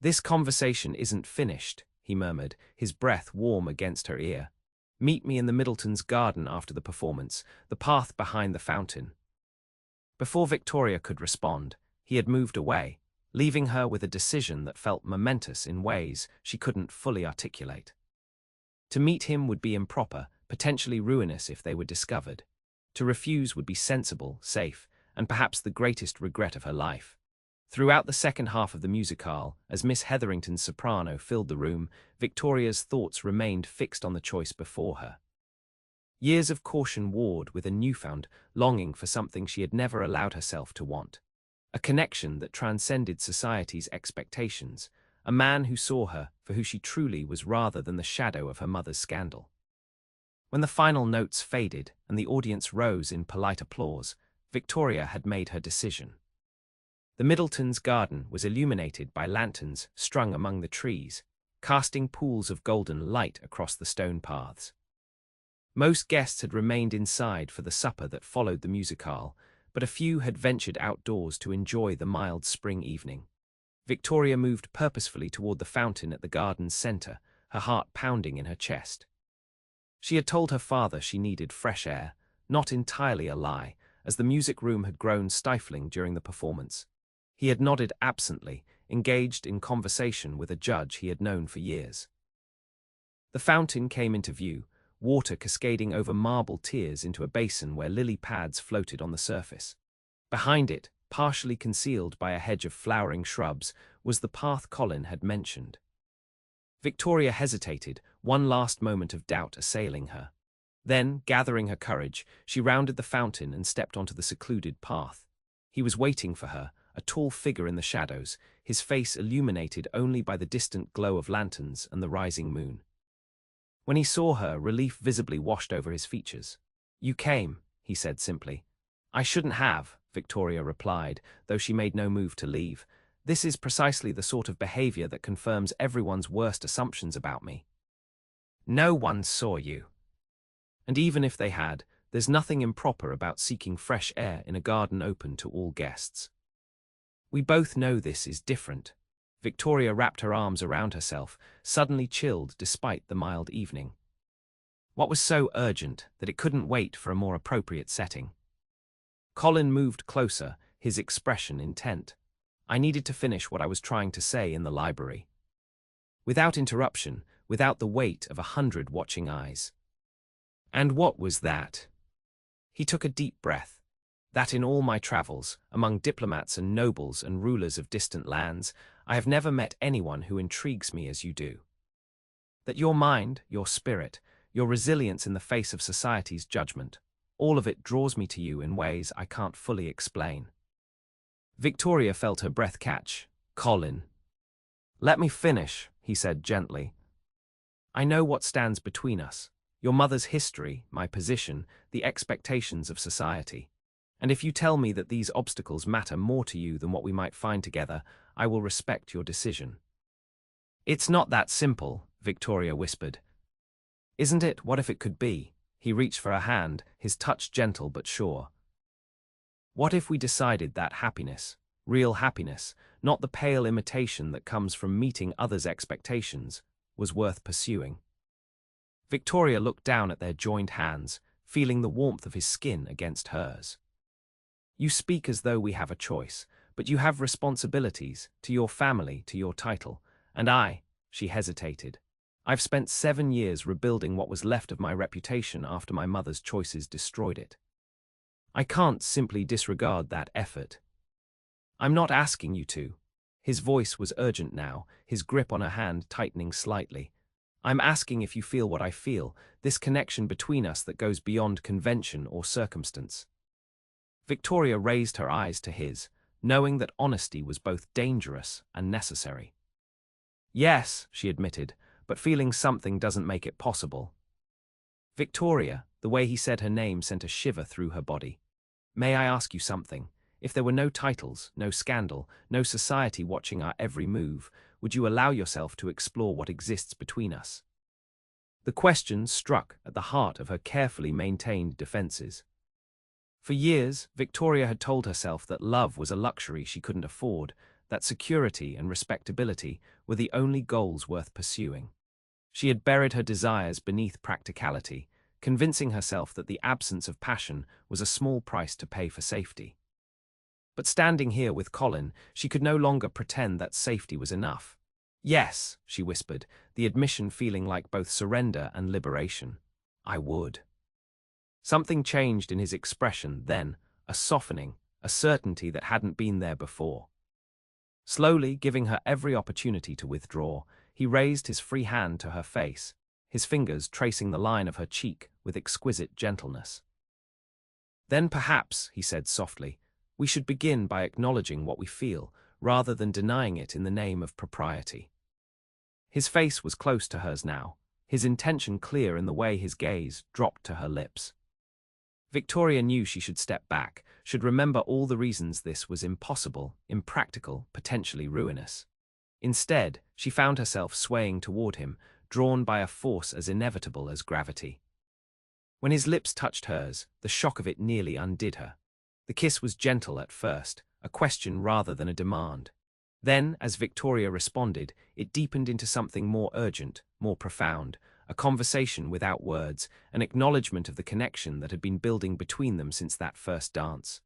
"This conversation isn't finished," he murmured, his breath warm against her ear. "Meet me in the Middletons' garden after the performance, the path behind the fountain." Before Victoria could respond, he had moved away, leaving her with a decision that felt momentous in ways she couldn't fully articulate. To meet him would be improper, potentially ruinous if they were discovered. To refuse would be sensible, safe, and perhaps the greatest regret of her life. Throughout the second half of the musicale, as Miss Hetherington's soprano filled the room, Victoria's thoughts remained fixed on the choice before her. Years of caution warred with a newfound longing for something she had never allowed herself to want. A connection that transcended society's expectations, a man who saw her for who she truly was rather than the shadow of her mother's scandal. When the final notes faded and the audience rose in polite applause, Victoria had made her decision. The Middletons' garden was illuminated by lanterns strung among the trees, casting pools of golden light across the stone paths. Most guests had remained inside for the supper that followed the musicale, but a few had ventured outdoors to enjoy the mild spring evening. Victoria moved purposefully toward the fountain at the garden's center, her heart pounding in her chest. She had told her father she needed fresh air, not entirely a lie, as the music room had grown stifling during the performance. He had nodded absently, engaged in conversation with a judge he had known for years. The fountain came into view, water cascading over marble tiers into a basin where lily pads floated on the surface. Behind it, partially concealed by a hedge of flowering shrubs, was the path Colin had mentioned. Victoria hesitated, one last moment of doubt assailing her. Then, gathering her courage, she rounded the fountain and stepped onto the secluded path. He was waiting for her, a tall figure in the shadows, his face illuminated only by the distant glow of lanterns and the rising moon. When he saw her, relief visibly washed over his features. "You came," he said simply. "I shouldn't have," Victoria replied, though she made no move to leave. "This is precisely the sort of behavior that confirms everyone's worst assumptions about me. No one saw you. And even if they had, there's nothing improper about seeking fresh air in a garden open to all guests. We both know this is different." Victoria wrapped her arms around herself, suddenly chilled despite the mild evening. What was so urgent that it couldn't wait for a more appropriate setting? Colin moved closer, his expression intent. "I needed to finish what I was trying to say in the library." Without interruption, without the weight of 100 watching eyes. "And what was that?" He took a deep breath. "That in all my travels, among diplomats and nobles and rulers of distant lands, I have never met anyone who intrigues me as you do. That your mind, your spirit, your resilience in the face of society's judgment, all of it draws me to you in ways I can't fully explain." Victoria felt her breath catch. "Colin." "Let me finish," he said gently. "I know what stands between us. Your mother's history, my position, the expectations of society. And if you tell me that these obstacles matter more to you than what we might find together, I will respect your decision." "It's not that simple," Victoria whispered. "Isn't it? What if it could be?" He reached for her hand, his touch gentle but sure. "What if we decided that happiness, real happiness, not the pale imitation that comes from meeting others' expectations, was worth pursuing?" Victoria looked down at their joined hands, feeling the warmth of his skin against hers. "You speak as though we have a choice, but you have responsibilities, to your family, to your title. And she hesitated. "I've spent 7 years rebuilding what was left of my reputation after my mother's choices destroyed it. I can't simply disregard that effort." "I'm not asking you to." His voice was urgent now, his grip on her hand tightening slightly. "I'm asking if you feel what I feel, this connection between us that goes beyond convention or circumstance." Victoria raised her eyes to his, knowing that honesty was both dangerous and necessary. "Yes," she admitted, "but feeling something doesn't make it possible." "Victoria," the way he said her name sent a shiver through her body. "May I ask you something? If there were no titles, no scandal, no society watching our every move, would you allow yourself to explore what exists between us?" The question struck at the heart of her carefully maintained defenses. For years, Victoria had told herself that love was a luxury she couldn't afford, that security and respectability were the only goals worth pursuing. She had buried her desires beneath practicality, convincing herself that the absence of passion was a small price to pay for safety. But standing here with Colin, she could no longer pretend that safety was enough. "Yes," she whispered, the admission feeling like both surrender and liberation. "I would." Something changed in his expression then, a softening, a certainty that hadn't been there before. Slowly, giving her every opportunity to withdraw, he raised his free hand to her face, his fingers tracing the line of her cheek with exquisite gentleness. "Then perhaps," he said softly, "we should begin by acknowledging what we feel, rather than denying it in the name of propriety." His face was close to hers now, his intention clear in the way his gaze dropped to her lips. Victoria knew she should step back, should remember all the reasons this was impossible, impractical, potentially ruinous. Instead, she found herself swaying toward him, drawn by a force as inevitable as gravity. When his lips touched hers, the shock of it nearly undid her. The kiss was gentle at first, a question rather than a demand. Then, as Victoria responded, it deepened into something more urgent, more profound, a conversation without words, an acknowledgement of the connection that had been building between them since that first dance.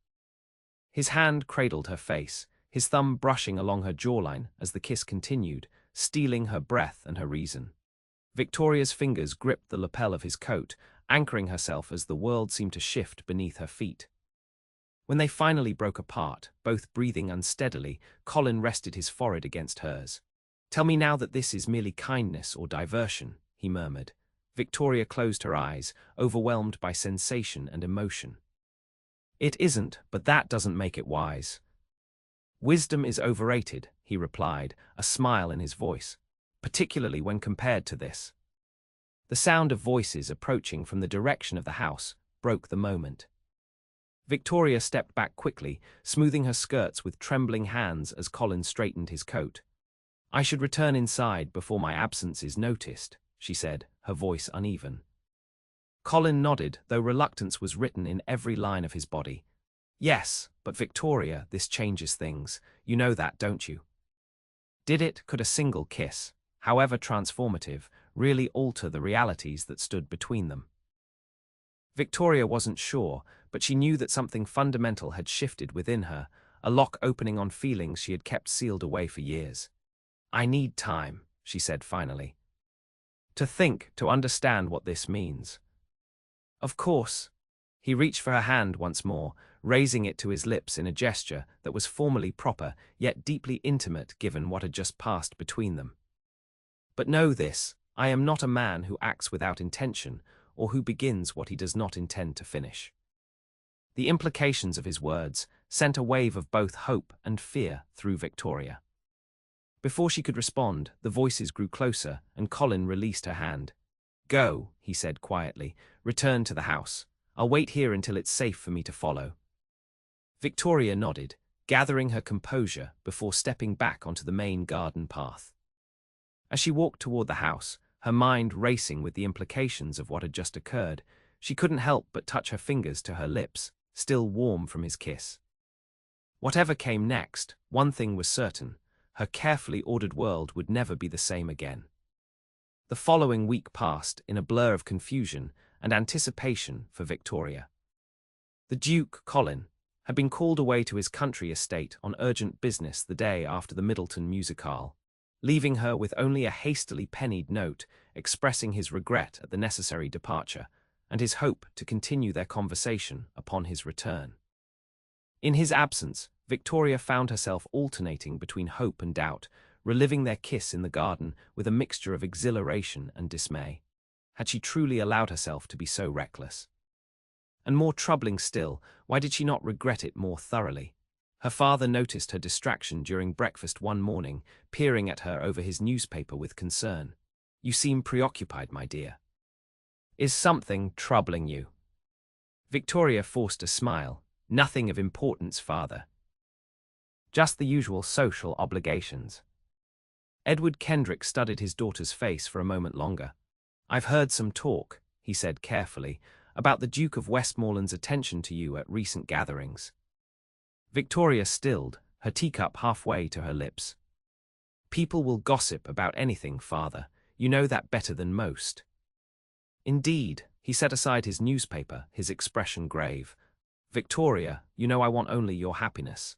His hand cradled her face, his thumb brushing along her jawline as the kiss continued, stealing her breath and her reason. Victoria's fingers gripped the lapel of his coat, anchoring herself as the world seemed to shift beneath her feet. When they finally broke apart, both breathing unsteadily, Colin rested his forehead against hers. "Tell me now that this is merely kindness or diversion," he murmured. Victoria closed her eyes, overwhelmed by sensation and emotion. "It isn't, but that doesn't make it wise." "Wisdom is overrated," he replied, a smile in his voice, "particularly when compared to this." The sound of voices approaching from the direction of the house broke the moment. Victoria stepped back quickly, smoothing her skirts with trembling hands as Colin straightened his coat. "I should return inside before my absence is noticed," she said, her voice uneven. Colin nodded, though reluctance was written in every line of his body. "Yes, but Victoria, this changes things. You know that, don't you?" Could a single kiss, however transformative, really alter the realities that stood between them? Victoria wasn't sure, but she knew that something fundamental had shifted within her, a lock opening on feelings she had kept sealed away for years. "I need time," she said finally. "To think, to understand what this means." "Of course." He reached for her hand once more, raising it to his lips in a gesture that was formally proper, yet deeply intimate given what had just passed between them. "But know this, I am not a man who acts without intention, or who begins what he does not intend to finish." The implications of his words sent a wave of both hope and fear through Victoria. Before she could respond, the voices grew closer and Colin released her hand. Go, he said quietly. Return to the house. I'll wait here until it's safe for me to follow. Victoria nodded, gathering her composure before stepping back onto the main garden path. As she walked toward the house, her mind racing with the implications of what had just occurred, she couldn't help but touch her fingers to her lips, still warm from his kiss. Whatever came next, one thing was certain: her carefully ordered world would never be the same again. The following week passed in a blur of confusion and anticipation for Victoria. The Duke, Colin, had been called away to his country estate on urgent business the day after the Middleton musicale, leaving her with only a hastily pennied note expressing his regret at the necessary departure and his hope to continue their conversation upon his return. In his absence, Victoria found herself alternating between hope and doubt, reliving their kiss in the garden with a mixture of exhilaration and dismay. Had she truly allowed herself to be so reckless? And more troubling still, why did she not regret it more thoroughly? Her father noticed her distraction during breakfast one morning, peering at her over his newspaper with concern. "You seem preoccupied, my dear. Is something troubling you?" Victoria forced a smile. "Nothing of importance, father. Just the usual social obligations." Edward Kendrick studied his daughter's face for a moment longer. "I've heard some talk," he said carefully, "about the Duke of Westmoreland's attention to you at recent gatherings." Victoria stilled, her teacup halfway to her lips. "People will gossip about anything, father. You know that better than most." "Indeed," he set aside his newspaper, his expression grave. "Victoria, you know I want only your happiness.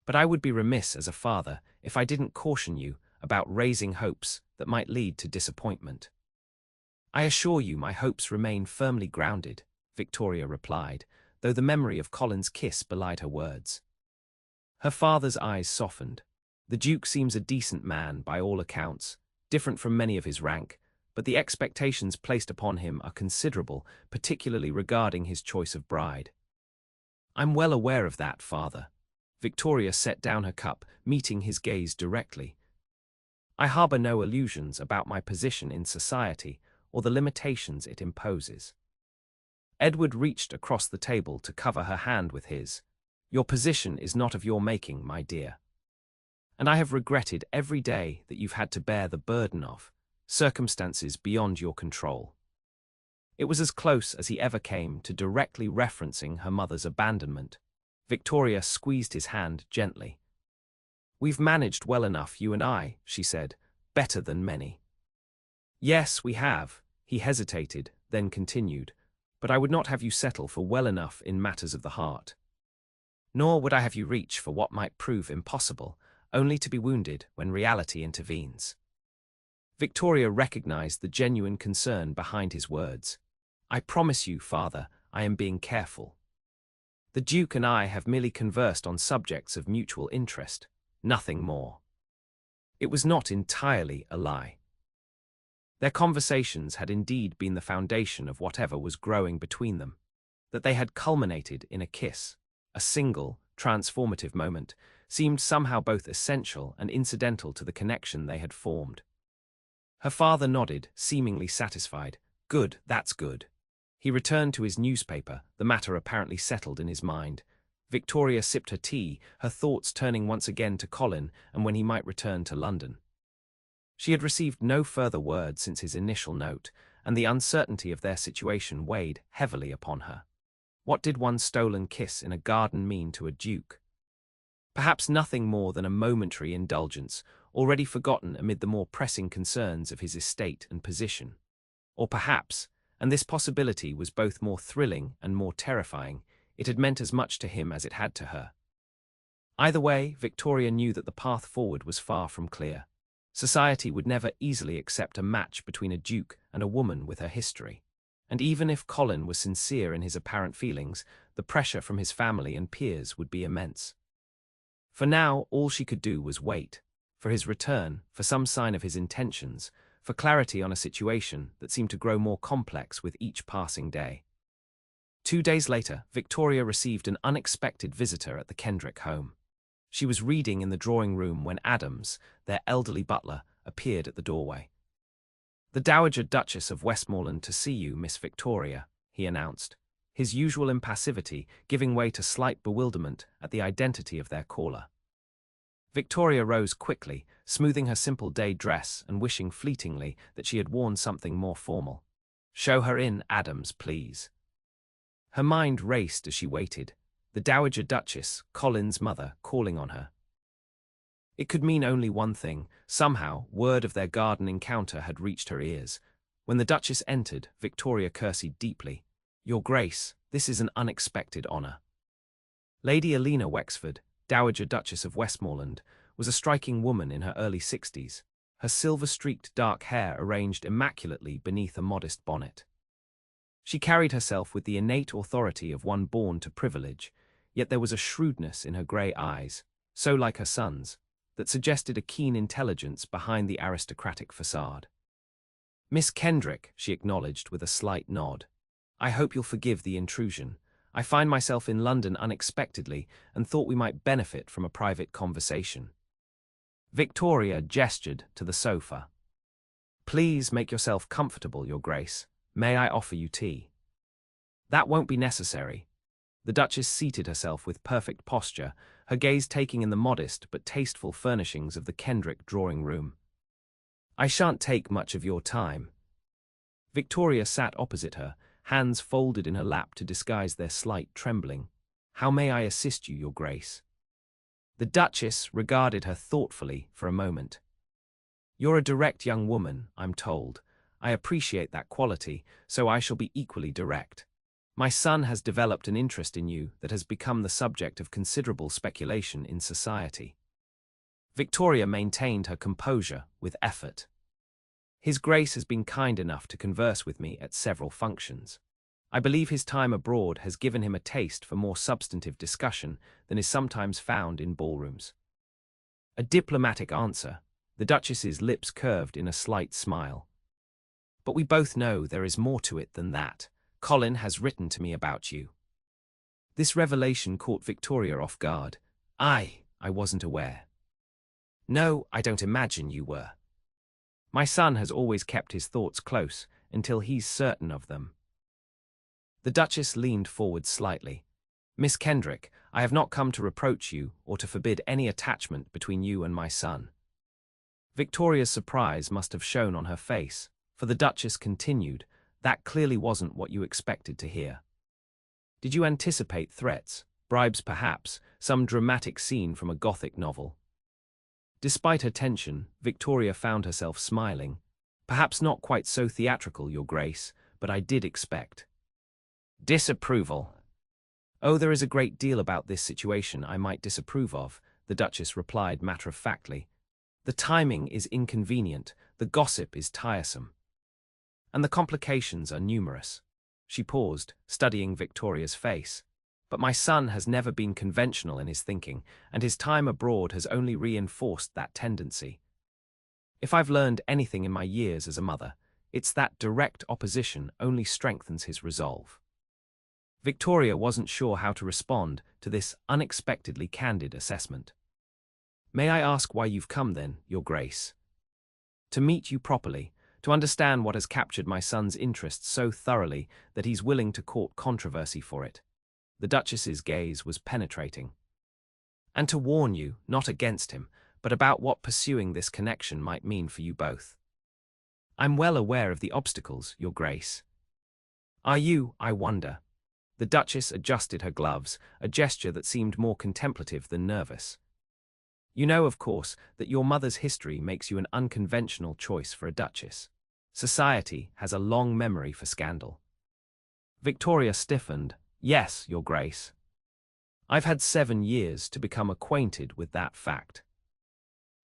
But I would be remiss as a father if I didn't caution you about raising hopes that might lead to disappointment." "I assure you my hopes remain firmly grounded," Victoria replied, though the memory of Colin's kiss belied her words. Her father's eyes softened. "The Duke seems a decent man by all accounts, different from many of his rank, but the expectations placed upon him are considerable, particularly regarding his choice of bride." "I'm well aware of that, father." Victoria set down her cup, meeting his gaze directly. "I harbor no illusions about my position in society or the limitations it imposes." Edward reached across the table to cover her hand with his. "Your position is not of your making, my dear. And I have regretted every day that you've had to bear the burden of circumstances beyond your control." It was as close as he ever came to directly referencing her mother's abandonment. Victoria squeezed his hand gently. "We've managed well enough, you and I," she said, "better than many." "Yes, we have," he hesitated, then continued, "but I would not have you settle for well enough in matters of the heart. Nor would I have you reach for what might prove impossible, only to be wounded when reality intervenes." Victoria recognized the genuine concern behind his words. "I promise you, father, I am being careful. The Duke and I have merely conversed on subjects of mutual interest, nothing more." It was not entirely a lie. Their conversations had indeed been the foundation of whatever was growing between them. That they had culminated in a kiss, a single, transformative moment, seemed somehow both essential and incidental to the connection they had formed. Her father nodded, seemingly satisfied. "Good, that's good." He returned to his newspaper, the matter apparently settled in his mind. Victoria sipped her tea, her thoughts turning once again to Colin and when he might return to London. She had received no further word since his initial note, and the uncertainty of their situation weighed heavily upon her. What did one stolen kiss in a garden mean to a duke? Perhaps nothing more than a momentary indulgence, already forgotten amid the more pressing concerns of his estate and position. Or perhaps, and this possibility was both more thrilling and more terrifying, it had meant as much to him as it had to her. Either way, Victoria knew that the path forward was far from clear. Society would never easily accept a match between a duke and a woman with her history. And even if Colin was sincere in his apparent feelings, the pressure from his family and peers would be immense. For now, all she could do was wait, for his return, for some sign of his intentions, for clarity on a situation that seemed to grow more complex with each passing day. 2 days later, Victoria received an unexpected visitor at the Kendrick home. She was reading in the drawing room when Adams, their elderly butler, appeared at the doorway. "The Dowager Duchess of Westmoreland to see you, Miss Victoria," he announced, his usual impassivity giving way to slight bewilderment at the identity of their caller. Victoria rose quickly, smoothing her simple day dress and wishing fleetingly that she had worn something more formal. "Show her in, Adams, please." Her mind raced as she waited, the Dowager Duchess, Colin's mother, calling on her. It could mean only one thing. Somehow, word of their garden encounter had reached her ears. When the Duchess entered, Victoria curtsied deeply. "Your Grace, this is an unexpected honour." Lady Elena Wexford, Dowager Duchess of Westmoreland, was a striking woman in her early 60s, her silver-streaked dark hair arranged immaculately beneath a modest bonnet. She carried herself with the innate authority of one born to privilege, yet there was a shrewdness in her grey eyes, so like her son's, that suggested a keen intelligence behind the aristocratic facade. "Miss Kendrick," she acknowledged with a slight nod. "I hope you'll forgive the intrusion. I find myself in London unexpectedly and thought we might benefit from a private conversation." Victoria gestured to the sofa. "Please make yourself comfortable, Your Grace. May I offer you tea?" "That won't be necessary." The Duchess seated herself with perfect posture, her gaze taking in the modest but tasteful furnishings of the Kendrick drawing room. "I shan't take much of your time." Victoria sat opposite her, hands folded in her lap to disguise their slight trembling. "How may I assist you, Your Grace?" The Duchess regarded her thoughtfully for a moment. "You're a direct young woman, I'm told. I appreciate that quality, so I shall be equally direct. My son has developed an interest in you that has become the subject of considerable speculation in society." Victoria maintained her composure with effort. "His Grace has been kind enough to converse with me at several functions. I believe his time abroad has given him a taste for more substantive discussion than is sometimes found in ballrooms." A diplomatic answer, the Duchess's lips curved in a slight smile. "But we both know there is more to it than that. Colin has written to me about you." This revelation caught Victoria off guard. I wasn't aware." "No, I don't imagine you were. My son has always kept his thoughts close until he's certain of them." The Duchess leaned forward slightly. "Miss Kendrick, I have not come to reproach you or to forbid any attachment between you and my son." Victoria's surprise must have shown on her face, for the Duchess continued, "That clearly wasn't what you expected to hear. Did you anticipate threats, bribes perhaps, some dramatic scene from a Gothic novel?" Despite her tension, Victoria found herself smiling. "Perhaps not quite so theatrical, Your Grace, but I did expect." "Disapproval." "Oh, there is a great deal about this situation I might disapprove of," the Duchess replied matter-of-factly. "The timing is inconvenient, the gossip is tiresome. And the complications are numerous." She paused, studying Victoria's face. "But my son has never been conventional in his thinking, and his time abroad has only reinforced that tendency. If I've learned anything in my years as a mother, it's that direct opposition only strengthens his resolve." Victoria wasn't sure how to respond to this unexpectedly candid assessment. "May I ask why you've come then, Your Grace?" "To meet you properly, to understand what has captured my son's interest so thoroughly that he's willing to court controversy for it." The Duchess's gaze was penetrating. "And to warn you, not against him, but about what pursuing this connection might mean for you both. I'm well aware of the obstacles, Your Grace." "Are you, I wonder?" The Duchess adjusted her gloves, a gesture that seemed more contemplative than nervous. "You know, of course, that your mother's history makes you an unconventional choice for a duchess. Society has a long memory for scandal." Victoria stiffened. "Yes, Your Grace. I've had 7 years to become acquainted with that fact."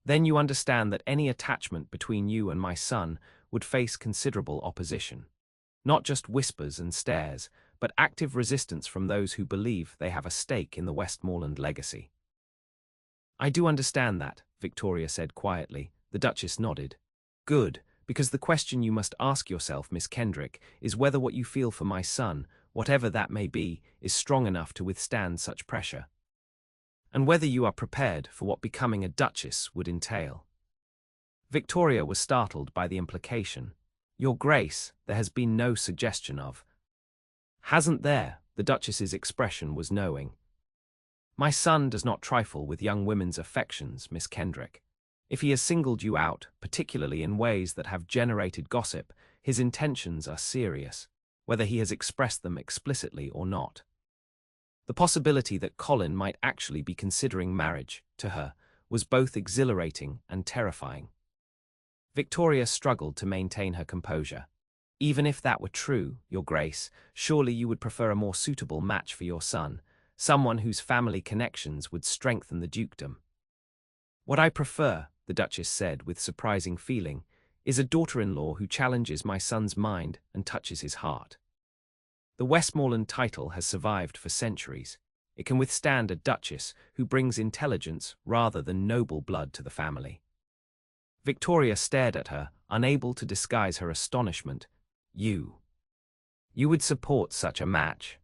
"Then you understand that any attachment between you and my son would face considerable opposition. Not just whispers and stares, but active resistance from those who believe they have a stake in the Westmoreland legacy." "I do understand that," Victoria said quietly. The Duchess nodded. "Good, because the question you must ask yourself, Miss Kendrick, is whether what you feel for my son, whatever that may be, is strong enough to withstand such pressure. And whether you are prepared for what becoming a duchess would entail." Victoria was startled by the implication. Your Grace, there has been no suggestion of. Hasn't there? The Duchess's expression was knowing. My son does not trifle with young women's affections, Miss Kendrick. If he has singled you out, particularly in ways that have generated gossip, his intentions are serious, whether he has expressed them explicitly or not. The possibility that Colin might actually be considering marriage, to her, was both exhilarating and terrifying. Victoria struggled to maintain her composure. Even if that were true, Your Grace, surely you would prefer a more suitable match for your son, someone whose family connections would strengthen the dukedom. What I prefer, the Duchess said with surprising feeling, is a daughter-in-law who challenges my son's mind and touches his heart. The Westmoreland title has survived for centuries. It can withstand a duchess who brings intelligence rather than noble blood to the family. Victoria stared at her, unable to disguise her astonishment. You would support such a match?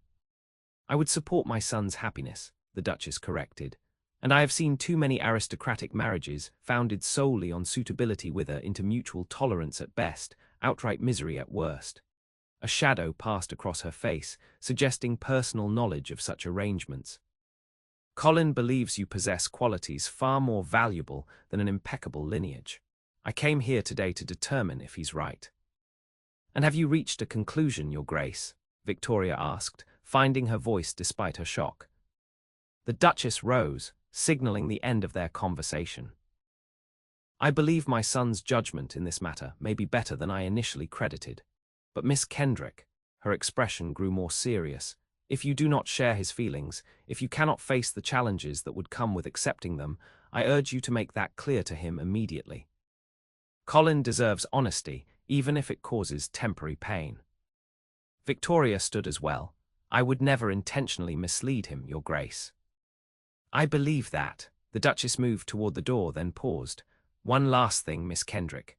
I would support my son's happiness, the Duchess corrected, and I have seen too many aristocratic marriages founded solely on suitability wither into mutual tolerance at best, outright misery at worst. A shadow passed across her face, suggesting personal knowledge of such arrangements. Colin believes you possess qualities far more valuable than an impeccable lineage. I came here today to determine if he's right. And have you reached a conclusion, Your Grace? Victoria asked, finding her voice despite her shock. The Duchess rose, signaling the end of their conversation. I believe my son's judgment in this matter may be better than I initially credited. But Miss Kendrick, her expression grew more serious, if you do not share his feelings, if you cannot face the challenges that would come with accepting them, I urge you to make that clear to him immediately. Colin deserves honesty, even if it causes temporary pain. Victoria stood as well. I would never intentionally mislead him, Your Grace. I believe that. The Duchess moved toward the door, then paused. One last thing, Miss Kendrick.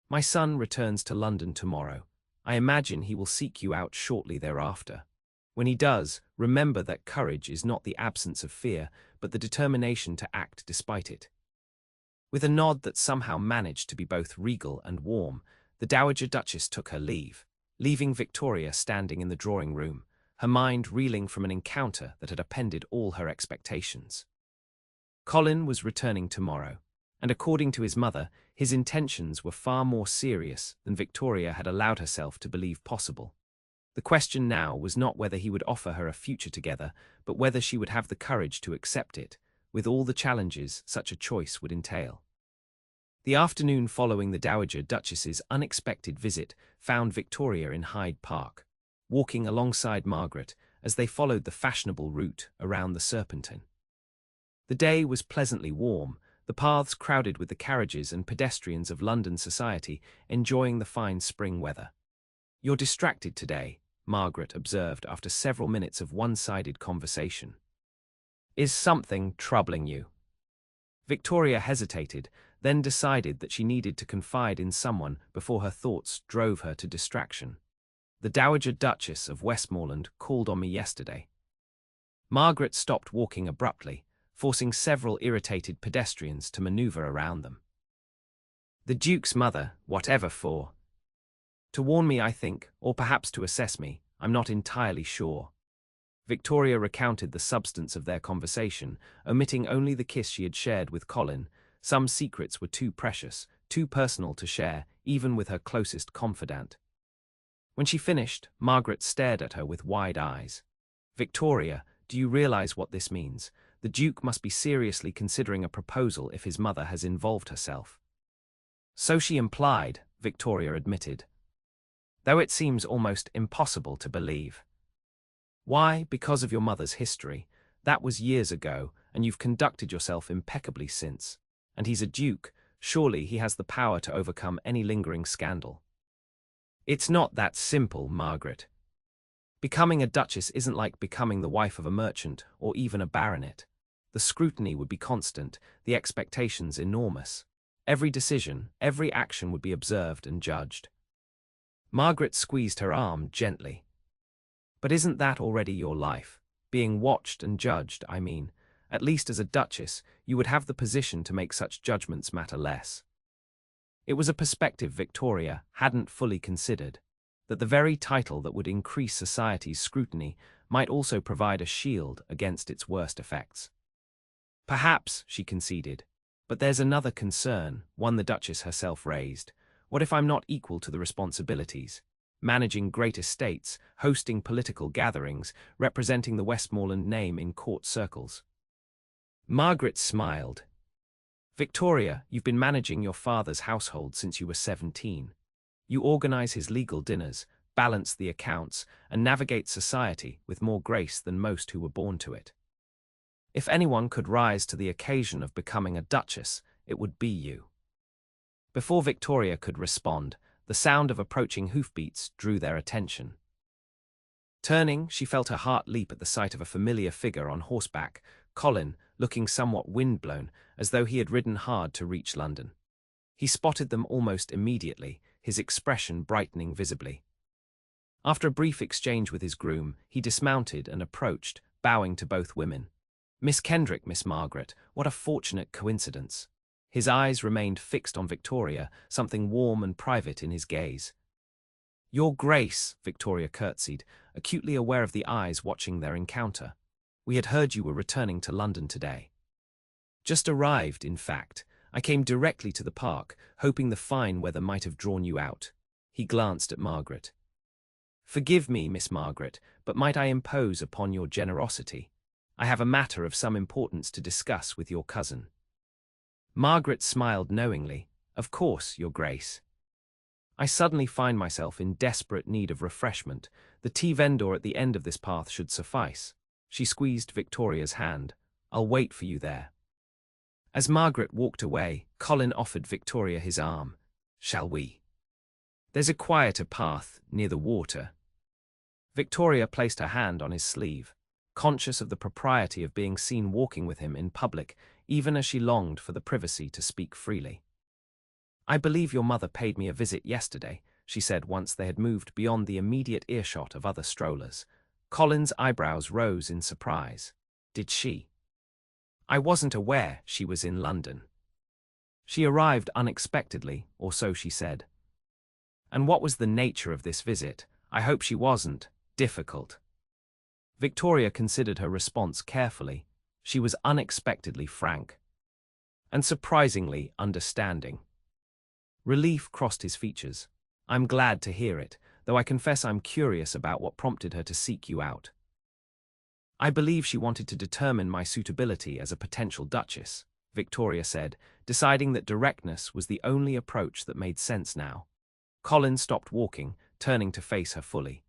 My son returns to London tomorrow. I imagine he will seek you out shortly thereafter. When he does, remember that courage is not the absence of fear, but the determination to act despite it. With a nod that somehow managed to be both regal and warm, the Dowager Duchess took her leave, leaving Victoria standing in the drawing room, her mind reeling from an encounter that had upended all her expectations. Colin was returning tomorrow, and according to his mother, his intentions were far more serious than Victoria had allowed herself to believe possible. The question now was not whether he would offer her a future together, but whether she would have the courage to accept it, with all the challenges such a choice would entail. The afternoon following the Dowager Duchess's unexpected visit found Victoria in Hyde Park, walking alongside Margaret as they followed the fashionable route around the Serpentine. The day was pleasantly warm, the paths crowded with the carriages and pedestrians of London society enjoying the fine spring weather. You're distracted today, Margaret observed after several minutes of one-sided conversation. Is something troubling you? Victoria hesitated, then decided that she needed to confide in someone before her thoughts drove her to distraction. The Dowager Duchess of Westmoreland called on me yesterday. Margaret stopped walking abruptly, forcing several irritated pedestrians to maneuver around them. The Duke's mother, whatever for. To warn me, I think, or perhaps to assess me, I'm not entirely sure. Victoria recounted the substance of their conversation, omitting only the kiss she had shared with Colin. Some secrets were too precious, too personal to share, even with her closest confidant. When she finished, Margaret stared at her with wide eyes. Victoria, do you realize what this means? The Duke must be seriously considering a proposal if his mother has involved herself. So she implied, Victoria admitted. Though it seems almost impossible to believe. Why? Because of your mother's history. That was years ago, and you've conducted yourself impeccably since. And he's a duke, surely he has the power to overcome any lingering scandal. It's not that simple, Margaret. Becoming a duchess isn't like becoming the wife of a merchant or even a baronet. The scrutiny would be constant, the expectations enormous. Every decision, every action would be observed and judged. Margaret squeezed her arm gently. But isn't that already your life? Being watched and judged, I mean. At least as a duchess, you would have the position to make such judgments matter less. It was a perspective Victoria hadn't fully considered, that the very title that would increase society's scrutiny might also provide a shield against its worst effects. Perhaps, she conceded, but there's another concern, one the Duchess herself raised. What if I'm not equal to the responsibilities? Managing great estates, hosting political gatherings, representing the Westmoreland name in court circles. Margaret smiled. Victoria, you've been managing your father's household since you were 17. You organize his legal dinners, balance the accounts, and navigate society with more grace than most who were born to it. If anyone could rise to the occasion of becoming a duchess, it would be you. Before Victoria could respond, the sound of approaching hoofbeats drew their attention. Turning, she felt her heart leap at the sight of a familiar figure on horseback, Colin, looking somewhat windblown, as though he had ridden hard to reach London. He spotted them almost immediately, his expression brightening visibly. After a brief exchange with his groom, he dismounted and approached, bowing to both women. "Miss Kendrick, Miss Margaret, what a fortunate coincidence." His eyes remained fixed on Victoria, something warm and private in his gaze. "Your Grace," Victoria curtsied, acutely aware of the eyes watching their encounter. "We had heard you were returning to London today." "Just arrived, in fact. I came directly to the park, hoping the fine weather might have drawn you out." He glanced at Margaret. "Forgive me, Miss Margaret, but might I impose upon your generosity? I have a matter of some importance to discuss with your cousin." Margaret smiled knowingly. "Of course, Your Grace." "I suddenly find myself in desperate need of refreshment. The tea vendor at the end of this path should suffice." She squeezed Victoria's hand. "I'll wait for you there." As Margaret walked away, Colin offered Victoria his arm. "Shall we? There's a quieter path near the water." Victoria placed her hand on his sleeve, conscious of the propriety of being seen walking with him in public, even as she longed for the privacy to speak freely. "I believe your mother paid me a visit yesterday," she said once they had moved beyond the immediate earshot of other strollers. Colin's eyebrows rose in surprise. "Did she? I wasn't aware she was in London." "She arrived unexpectedly, or so she said." "And what was the nature of this visit? I hope she wasn't difficult." Victoria considered her response carefully. She was unexpectedly frank. And surprisingly understanding. Relief crossed his features. "I'm glad to hear it, though I confess I'm curious about what prompted her to seek you out." "I believe she wanted to determine my suitability as a potential duchess," Victoria said, deciding that directness was the only approach that made sense now. Colin stopped walking, turning to face her fully.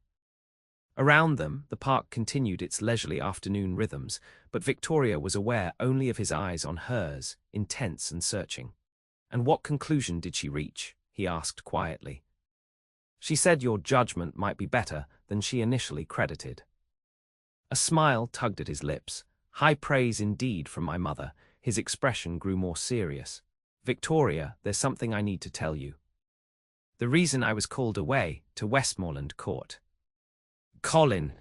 Around them, the park continued its leisurely afternoon rhythms, but Victoria was aware only of his eyes on hers, intense and searching. "And what conclusion did she reach?" he asked quietly. "She said your judgment might be better than she initially credited." A smile tugged at his lips. "High praise indeed from my mother." His expression grew more serious. "Victoria, there's something I need to tell you. The reason I was called away to Westmoreland Court." "Colin!"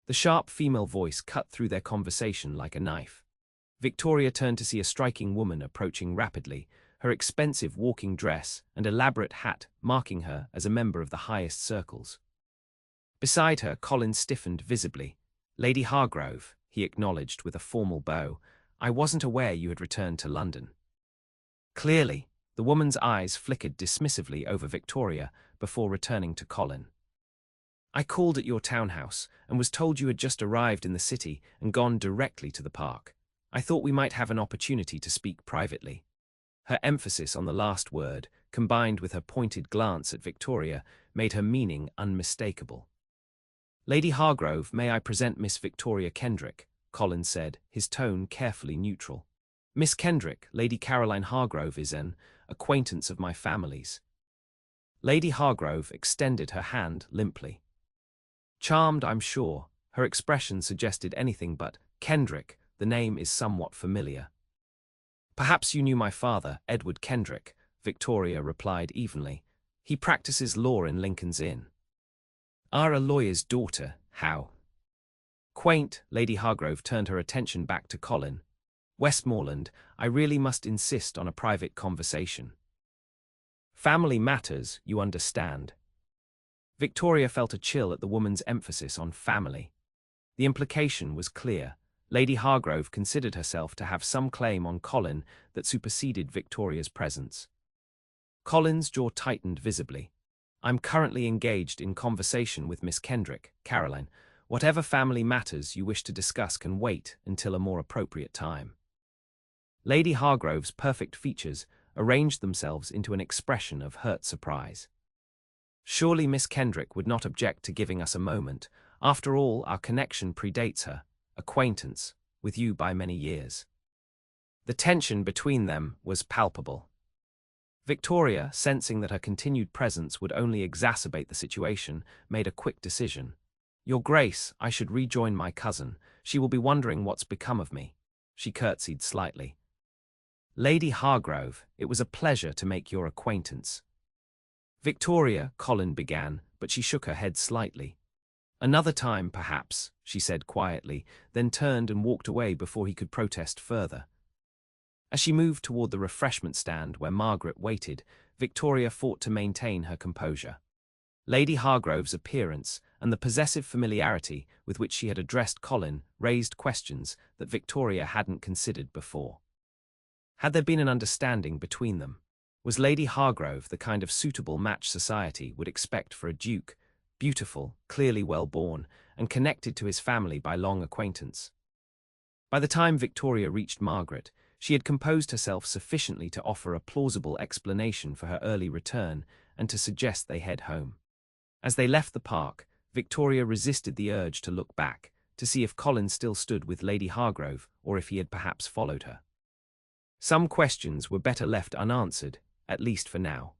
The sharp female voice cut through their conversation like a knife. Victoria turned to see a striking woman approaching rapidly, her expensive walking dress and elaborate hat marking her as a member of the highest circles. Beside her, Colin stiffened visibly. "Lady Hargrove," he acknowledged with a formal bow, "I wasn't aware you had returned to London." Clearly, the woman's eyes flickered dismissively over Victoria before returning to Colin. "I called at your townhouse and was told you had just arrived in the city and gone directly to the park. I thought we might have an opportunity to speak privately." Her emphasis on the last word, combined with her pointed glance at Victoria, made her meaning unmistakable. "Lady Hargrove, may I present Miss Victoria Kendrick?" Colin said, his tone carefully neutral. "Miss Kendrick, Lady Caroline Hargrove is an acquaintance of my family's." Lady Hargrove extended her hand limply. "Charmed, I'm sure." Her expression suggested anything but. "Kendrick, the name is somewhat familiar." "Perhaps you knew my father, Edward Kendrick," Victoria replied evenly. "He practices law in Lincoln's Inn." "Are a lawyer's daughter, how?" "Quaint." Lady Hargrove turned her attention back to Colin. "Westmoreland, I really must insist on a private conversation." Family matters, you understand. Victoria felt a chill at the woman's emphasis on family. The implication was clear. Lady Hargrove considered herself to have some claim on Colin that superseded Victoria's presence. Colin's jaw tightened visibly. I'm currently engaged in conversation with Miss Kendrick, Caroline. Whatever family matters you wish to discuss can wait until a more appropriate time. Lady Hargrove's perfect features arranged themselves into an expression of hurt surprise. Surely Miss Kendrick would not object to giving us a moment. After all, our connection predates her acquaintance with you by many years. The tension between them was palpable. Victoria, sensing that her continued presence would only exacerbate the situation, made a quick decision. Your Grace, I should rejoin my cousin. She will be wondering what's become of me. She curtsied slightly. Lady Hargrove, it was a pleasure to make your acquaintance. Victoria, Colin began, but she shook her head slightly. Another time, perhaps, she said quietly, then turned and walked away before he could protest further. As she moved toward the refreshment stand where Margaret waited, Victoria fought to maintain her composure. Lady Hargrove's appearance and the possessive familiarity with which she had addressed Colin raised questions that Victoria hadn't considered before. Had there been an understanding between them? Was Lady Hargrove the kind of suitable match society would expect for a duke, beautiful, clearly well-born, and connected to his family by long acquaintance? By the time Victoria reached Margaret, she had composed herself sufficiently to offer a plausible explanation for her early return and to suggest they head home. As they left the park, Victoria resisted the urge to look back, to see if Colin still stood with Lady Hargrove or if he had perhaps followed her. Some questions were better left unanswered, at least for now.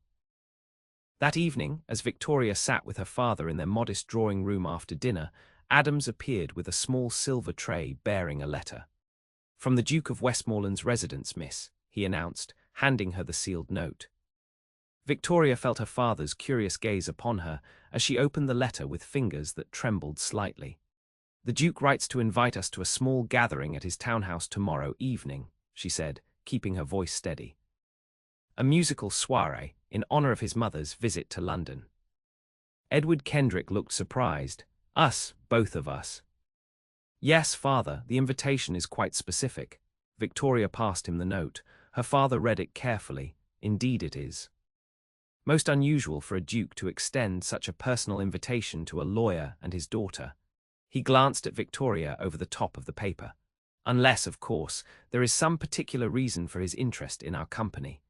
That evening, as Victoria sat with her father in their modest drawing-room after dinner, Adams appeared with a small silver tray bearing a letter. From the Duke of Westmoreland's residence, miss, he announced, handing her the sealed note. Victoria felt her father's curious gaze upon her as she opened the letter with fingers that trembled slightly. The Duke writes to invite us to a small gathering at his townhouse tomorrow evening, she said, keeping her voice steady. A musical soiree in honor of his mother's visit to London. Edward Kendrick looked surprised. Us, both of us. Yes, father, the invitation is quite specific. Victoria passed him the note. Her father read it carefully. Indeed it is. Most unusual for a duke to extend such a personal invitation to a lawyer and his daughter. He glanced at Victoria over the top of the paper. Unless, of course, there is some particular reason for his interest in our company.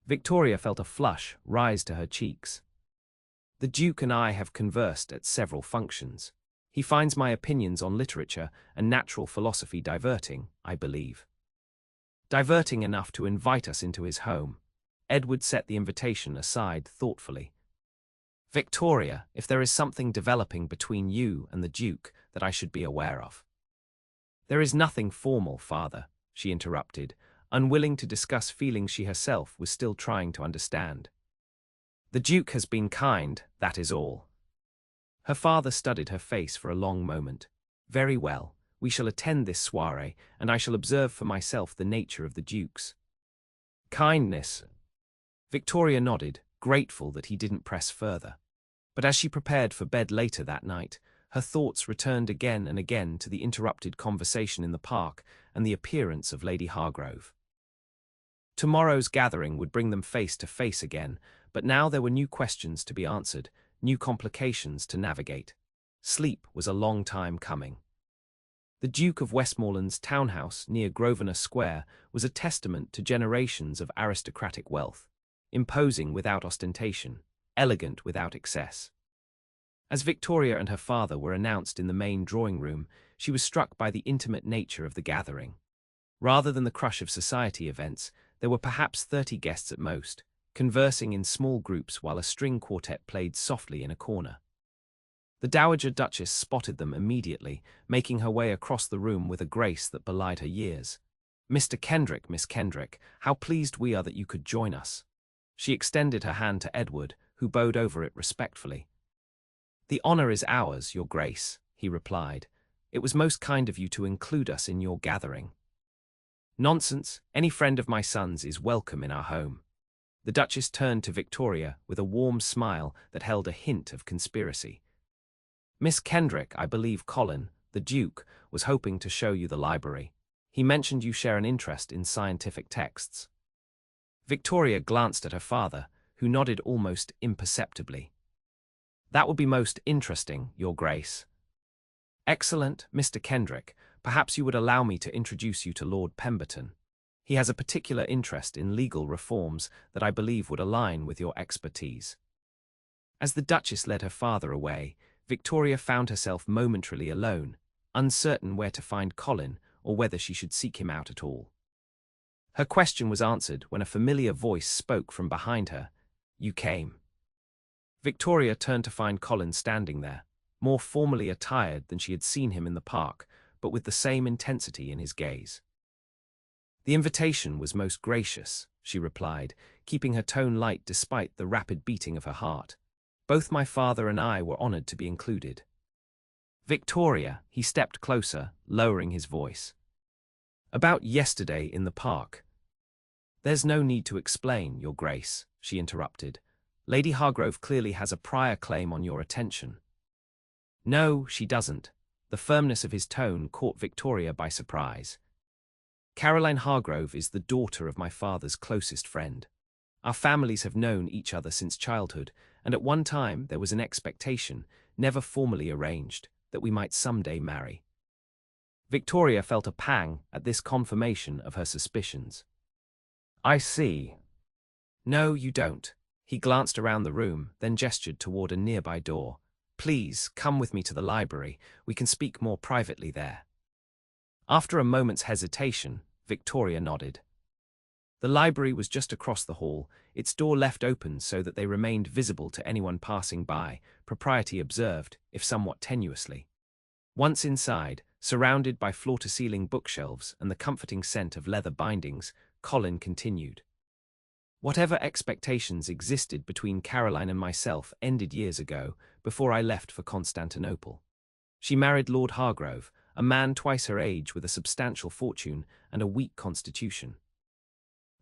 Victoria felt a flush rise to her cheeks. The Duke and I have conversed at several functions. He finds my opinions on literature and natural philosophy diverting, I believe. Diverting enough to invite us into his home. Edward set the invitation aside thoughtfully. Victoria, if there is something developing between you and the Duke that I should be aware of. There is nothing formal, father, she interrupted, unwilling to discuss feelings she herself was still trying to understand. The Duke has been kind, that is all. Her father studied her face for a long moment. Very well, we shall attend this soiree, and I shall observe for myself the nature of the Duke's kindness. Victoria nodded, grateful that he didn't press further. But as she prepared for bed later that night, her thoughts returned again and again to the interrupted conversation in the park and the appearance of Lady Hargrove. Tomorrow's gathering would bring them face to face again, but now there were new questions to be answered, new complications to navigate. Sleep was a long time coming. The Duke of Westmoreland's townhouse near Grosvenor Square was a testament to generations of aristocratic wealth, imposing without ostentation, elegant without excess. As Victoria and her father were announced in the main drawing-room, she was struck by the intimate nature of the gathering. Rather than the crush of society events, there were perhaps 30 guests at most, conversing in small groups while a string quartet played softly in a corner. The Dowager Duchess spotted them immediately, making her way across the room with a grace that belied her years. Mr. Kendrick, Miss Kendrick, how pleased we are that you could join us. She extended her hand to Edward, who bowed over it respectfully. The honor is ours, Your Grace, he replied. It was most kind of you to include us in your gathering. Nonsense, any friend of my son's is welcome in our home. The Duchess turned to Victoria with a warm smile that held a hint of conspiracy. "Miss Kendrick, I believe Colin, the Duke, was hoping to show you the library. He mentioned you share an interest in scientific texts." Victoria glanced at her father, who nodded almost imperceptibly. "That would be most interesting, Your Grace." "Excellent, Mr. Kendrick. Perhaps you would allow me to introduce you to Lord Pemberton. He has a particular interest in legal reforms that I believe would align with your expertise." As the Duchess led her father away, Victoria found herself momentarily alone, uncertain where to find Colin or whether she should seek him out at all. Her question was answered when a familiar voice spoke from behind her. "You came." Victoria turned to find Colin standing there, more formally attired than she had seen him in the park, but with the same intensity in his gaze. "The invitation was most gracious," she replied, keeping her tone light despite the rapid beating of her heart. "Both my father and I were honored to be included." "Victoria," he stepped closer, lowering his voice. "About yesterday in the park." "There's no need to explain, Your Grace," she interrupted. "Lady Hargrove clearly has a prior claim on your attention." "No, she doesn't." The firmness of his tone caught Victoria by surprise. "Caroline Hargrove is the daughter of my father's closest friend. Our families have known each other since childhood, and at one time there was an expectation, never formally arranged, that we might someday marry." Victoria felt a pang at this confirmation of her suspicions. "I see." "No, you don't." He glanced around the room, then gestured toward a nearby door. "Please, come with me to the library. We can speak more privately there." After a moment's hesitation, Victoria nodded. The library was just across the hall, its door left open so that they remained visible to anyone passing by, propriety observed, if somewhat tenuously. Once inside, surrounded by floor-to-ceiling bookshelves and the comforting scent of leather bindings, Colin continued. "Whatever expectations existed between Caroline and myself ended years ago, before I left for Constantinople. She married Lord Hargrove, a man twice her age with a substantial fortune and a weak constitution."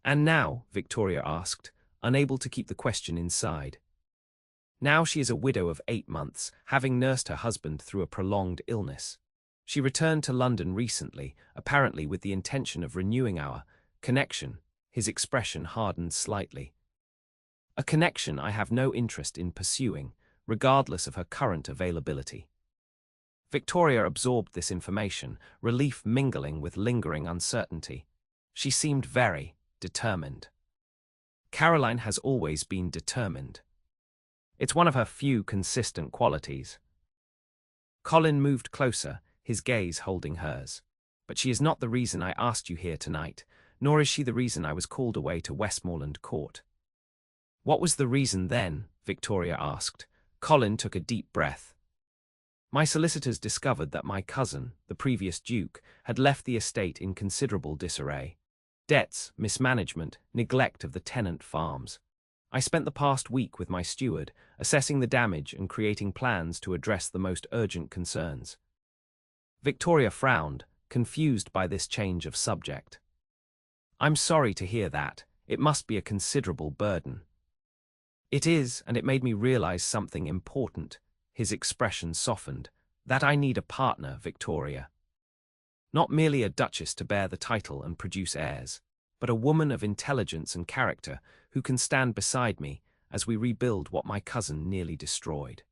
"And now?" Victoria asked, unable to keep the question inside. "Now she is a widow of 8 months, having nursed her husband through a prolonged illness. She returned to London recently, apparently with the intention of renewing our connection." His expression hardened slightly. "A connection I have no interest in pursuing, regardless of her current availability." Victoria absorbed this information, relief mingling with lingering uncertainty. She seemed very determined. Caroline has always been determined. It's one of her few consistent qualities. Colin moved closer, his gaze holding hers. "But she is not the reason I asked you here tonight, nor is she the reason I was called away to Westmoreland Court." "What was the reason then?" Victoria asked. Colin took a deep breath. "My solicitors discovered that my cousin, the previous Duke, had left the estate in considerable disarray. Debts, mismanagement, neglect of the tenant farms. I spent the past week with my steward, assessing the damage and creating plans to address the most urgent concerns." Victoria frowned, confused by this change of subject. "I'm sorry to hear that. It must be a considerable burden." "It is, and it made me realize something important." His expression softened. "That I need a partner, Victoria. Not merely a duchess to bear the title and produce heirs, but a woman of intelligence and character who can stand beside me as we rebuild what my cousin nearly destroyed."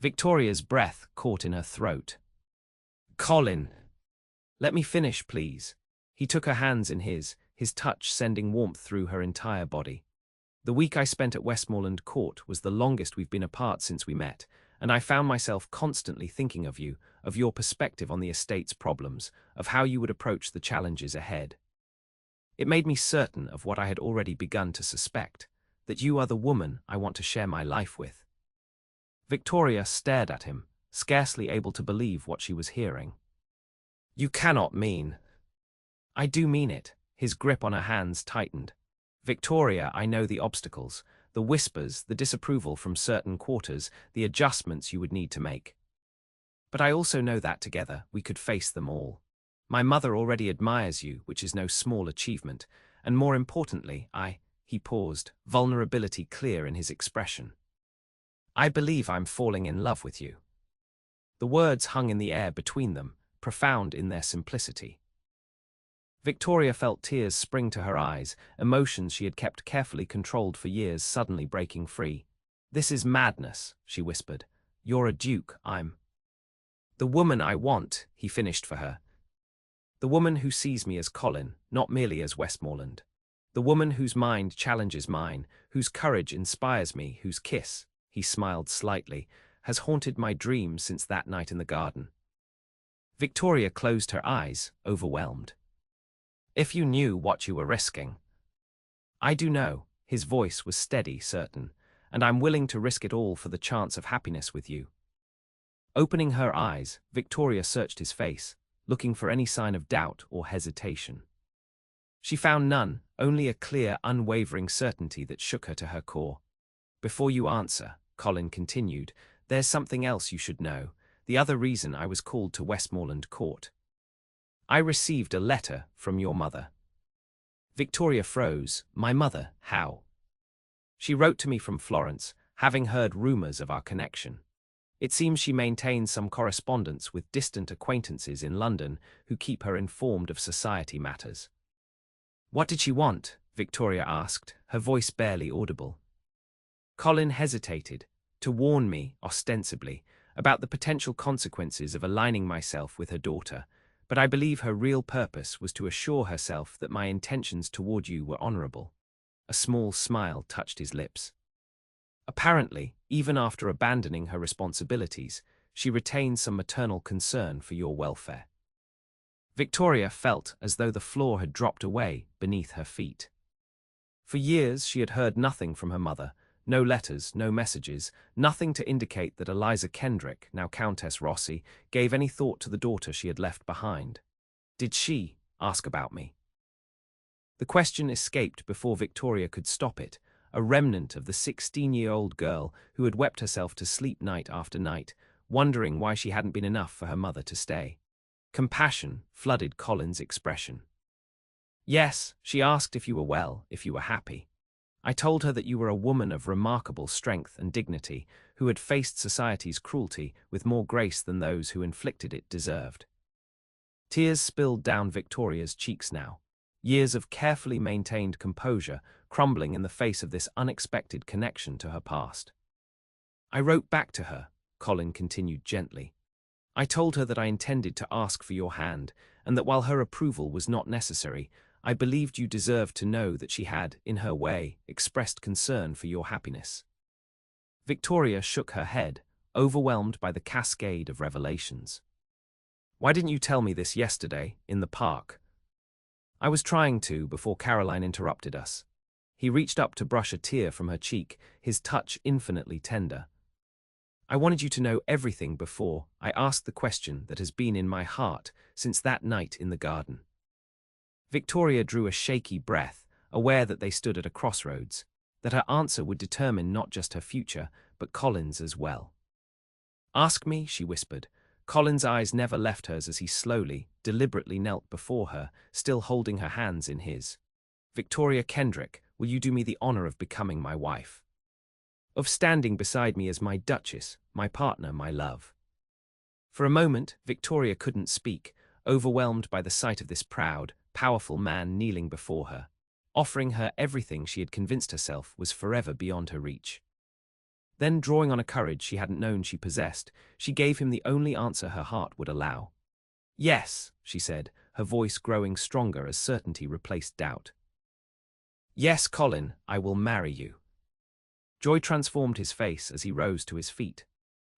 Victoria's breath caught in her throat. "Colin, let me finish, please." He took her hands in his touch sending warmth through her entire body. "The week I spent at Westmoreland Court was the longest we've been apart since we met, and I found myself constantly thinking of you, of your perspective on the estate's problems, of how you would approach the challenges ahead. It made me certain of what I had already begun to suspect, that you are the woman I want to share my life with." Victoria stared at him, scarcely able to believe what she was hearing. "You cannot mean—" "I do mean it." His grip on her hands tightened. "Victoria, I know the obstacles, the whispers, the disapproval from certain quarters, the adjustments you would need to make. But I also know that together we could face them all. My mother already admires you, which is no small achievement, and more importantly, He paused, vulnerability clear in his expression. I believe I'm falling in love with you. The words hung in the air between them, profound in their simplicity. Victoria felt tears spring to her eyes, emotions she had kept carefully controlled for years suddenly breaking free. This is madness, she whispered. You're a duke, I'm the woman I want, he finished for her. The woman who sees me as Colin, not merely as Westmoreland. The woman whose mind challenges mine, whose courage inspires me, whose kiss, he smiled slightly, has haunted my dreams since that night in the garden. Victoria closed her eyes, overwhelmed. If you knew what you were risking. I do know, his voice was steady, certain, and I'm willing to risk it all for the chance of happiness with you. Opening her eyes, Victoria searched his face, looking for any sign of doubt or hesitation. She found none, only a clear, unwavering certainty that shook her to her core. Before you answer, Colin continued, there's something else you should know, the other reason I was called to Westmoreland Court. I received a letter from your mother. Victoria froze. My mother, how? She wrote to me from Florence, having heard rumours of our connection. It seems she maintains some correspondence with distant acquaintances in London who keep her informed of society matters. What did she want? Victoria asked, her voice barely audible. Colin hesitated, to warn me, ostensibly, about the potential consequences of aligning myself with her daughter, but I believe her real purpose was to assure herself that my intentions toward you were honourable. A small smile touched his lips. Apparently, even after abandoning her responsibilities, she retained some maternal concern for your welfare. Victoria felt as though the floor had dropped away beneath her feet. For years she had heard nothing from her mother, no letters, no messages, nothing to indicate that Eliza Kendrick, now Countess Rossi, gave any thought to the daughter she had left behind. Did she ask about me? The question escaped before Victoria could stop it, a remnant of the 16-year-old girl who had wept herself to sleep night after night, wondering why she hadn't been enough for her mother to stay. Compassion flooded Colin's expression. Yes, she asked if you were well, if you were happy. I told her that you were a woman of remarkable strength and dignity, who had faced society's cruelty with more grace than those who inflicted it deserved. Tears spilled down Victoria's cheeks now, years of carefully maintained composure crumbling in the face of this unexpected connection to her past. I wrote back to her, Colin continued gently. I told her that I intended to ask for your hand, and that while her approval was not necessary, I believed you deserved to know that she had, in her way, expressed concern for your happiness. Victoria shook her head, overwhelmed by the cascade of revelations. Why didn't you tell me this yesterday, in the park? I was trying to before Caroline interrupted us. He reached up to brush a tear from her cheek, his touch infinitely tender. I wanted you to know everything before I asked the question that has been in my heart since that night in the garden. Victoria drew a shaky breath, aware that they stood at a crossroads, that her answer would determine not just her future, but Colin's as well. Ask me, she whispered. Colin's eyes never left hers as he slowly, deliberately knelt before her, still holding her hands in his. Victoria Kendrick, will you do me the honour of becoming my wife? Of standing beside me as my duchess, my partner, my love. For a moment, Victoria couldn't speak, overwhelmed by the sight of this proud, powerful man kneeling before her, offering her everything she had convinced herself was forever beyond her reach. Then, drawing on a courage she hadn't known she possessed, she gave him the only answer her heart would allow. Yes, she said, her voice growing stronger as certainty replaced doubt. Yes, Colin, I will marry you. Joy transformed his face as he rose to his feet.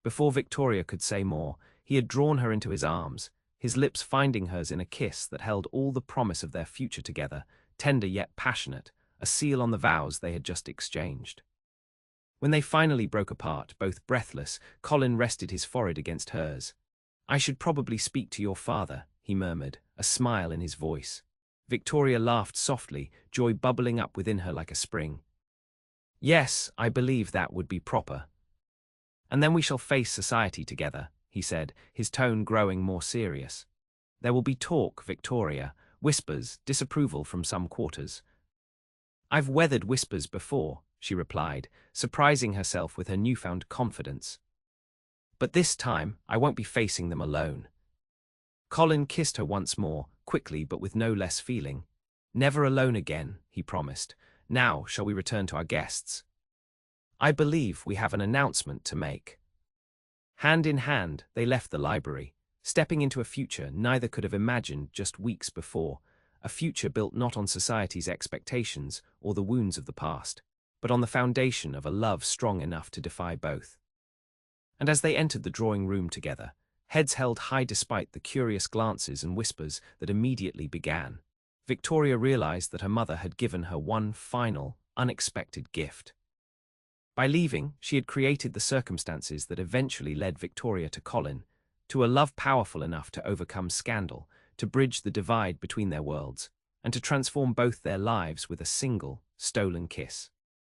Before Victoria could say more, he had drawn her into his arms, his lips finding hers in a kiss that held all the promise of their future together, tender yet passionate, a seal on the vows they had just exchanged. When they finally broke apart, both breathless, Colin rested his forehead against hers. I should probably speak to your father, he murmured, a smile in his voice. Victoria laughed softly, joy bubbling up within her like a spring. Yes, I believe that would be proper. And then we shall face society together, he said, his tone growing more serious. There will be talk, Victoria, whispers, disapproval from some quarters. I've weathered whispers before, she replied, surprising herself with her newfound confidence. But this time, I won't be facing them alone. Colin kissed her once more, quickly but with no less feeling. Never alone again, he promised. Now shall we return to our guests? I believe we have an announcement to make. Hand in hand, they left the library, stepping into a future neither could have imagined just weeks before, a future built not on society's expectations or the wounds of the past, but on the foundation of a love strong enough to defy both. And as they entered the drawing room together, heads held high despite the curious glances and whispers that immediately began, Victoria realized that her mother had given her one final, unexpected gift. By leaving, she had created the circumstances that eventually led Victoria to Colin, to a love powerful enough to overcome scandal, to bridge the divide between their worlds, and to transform both their lives with a single, stolen kiss.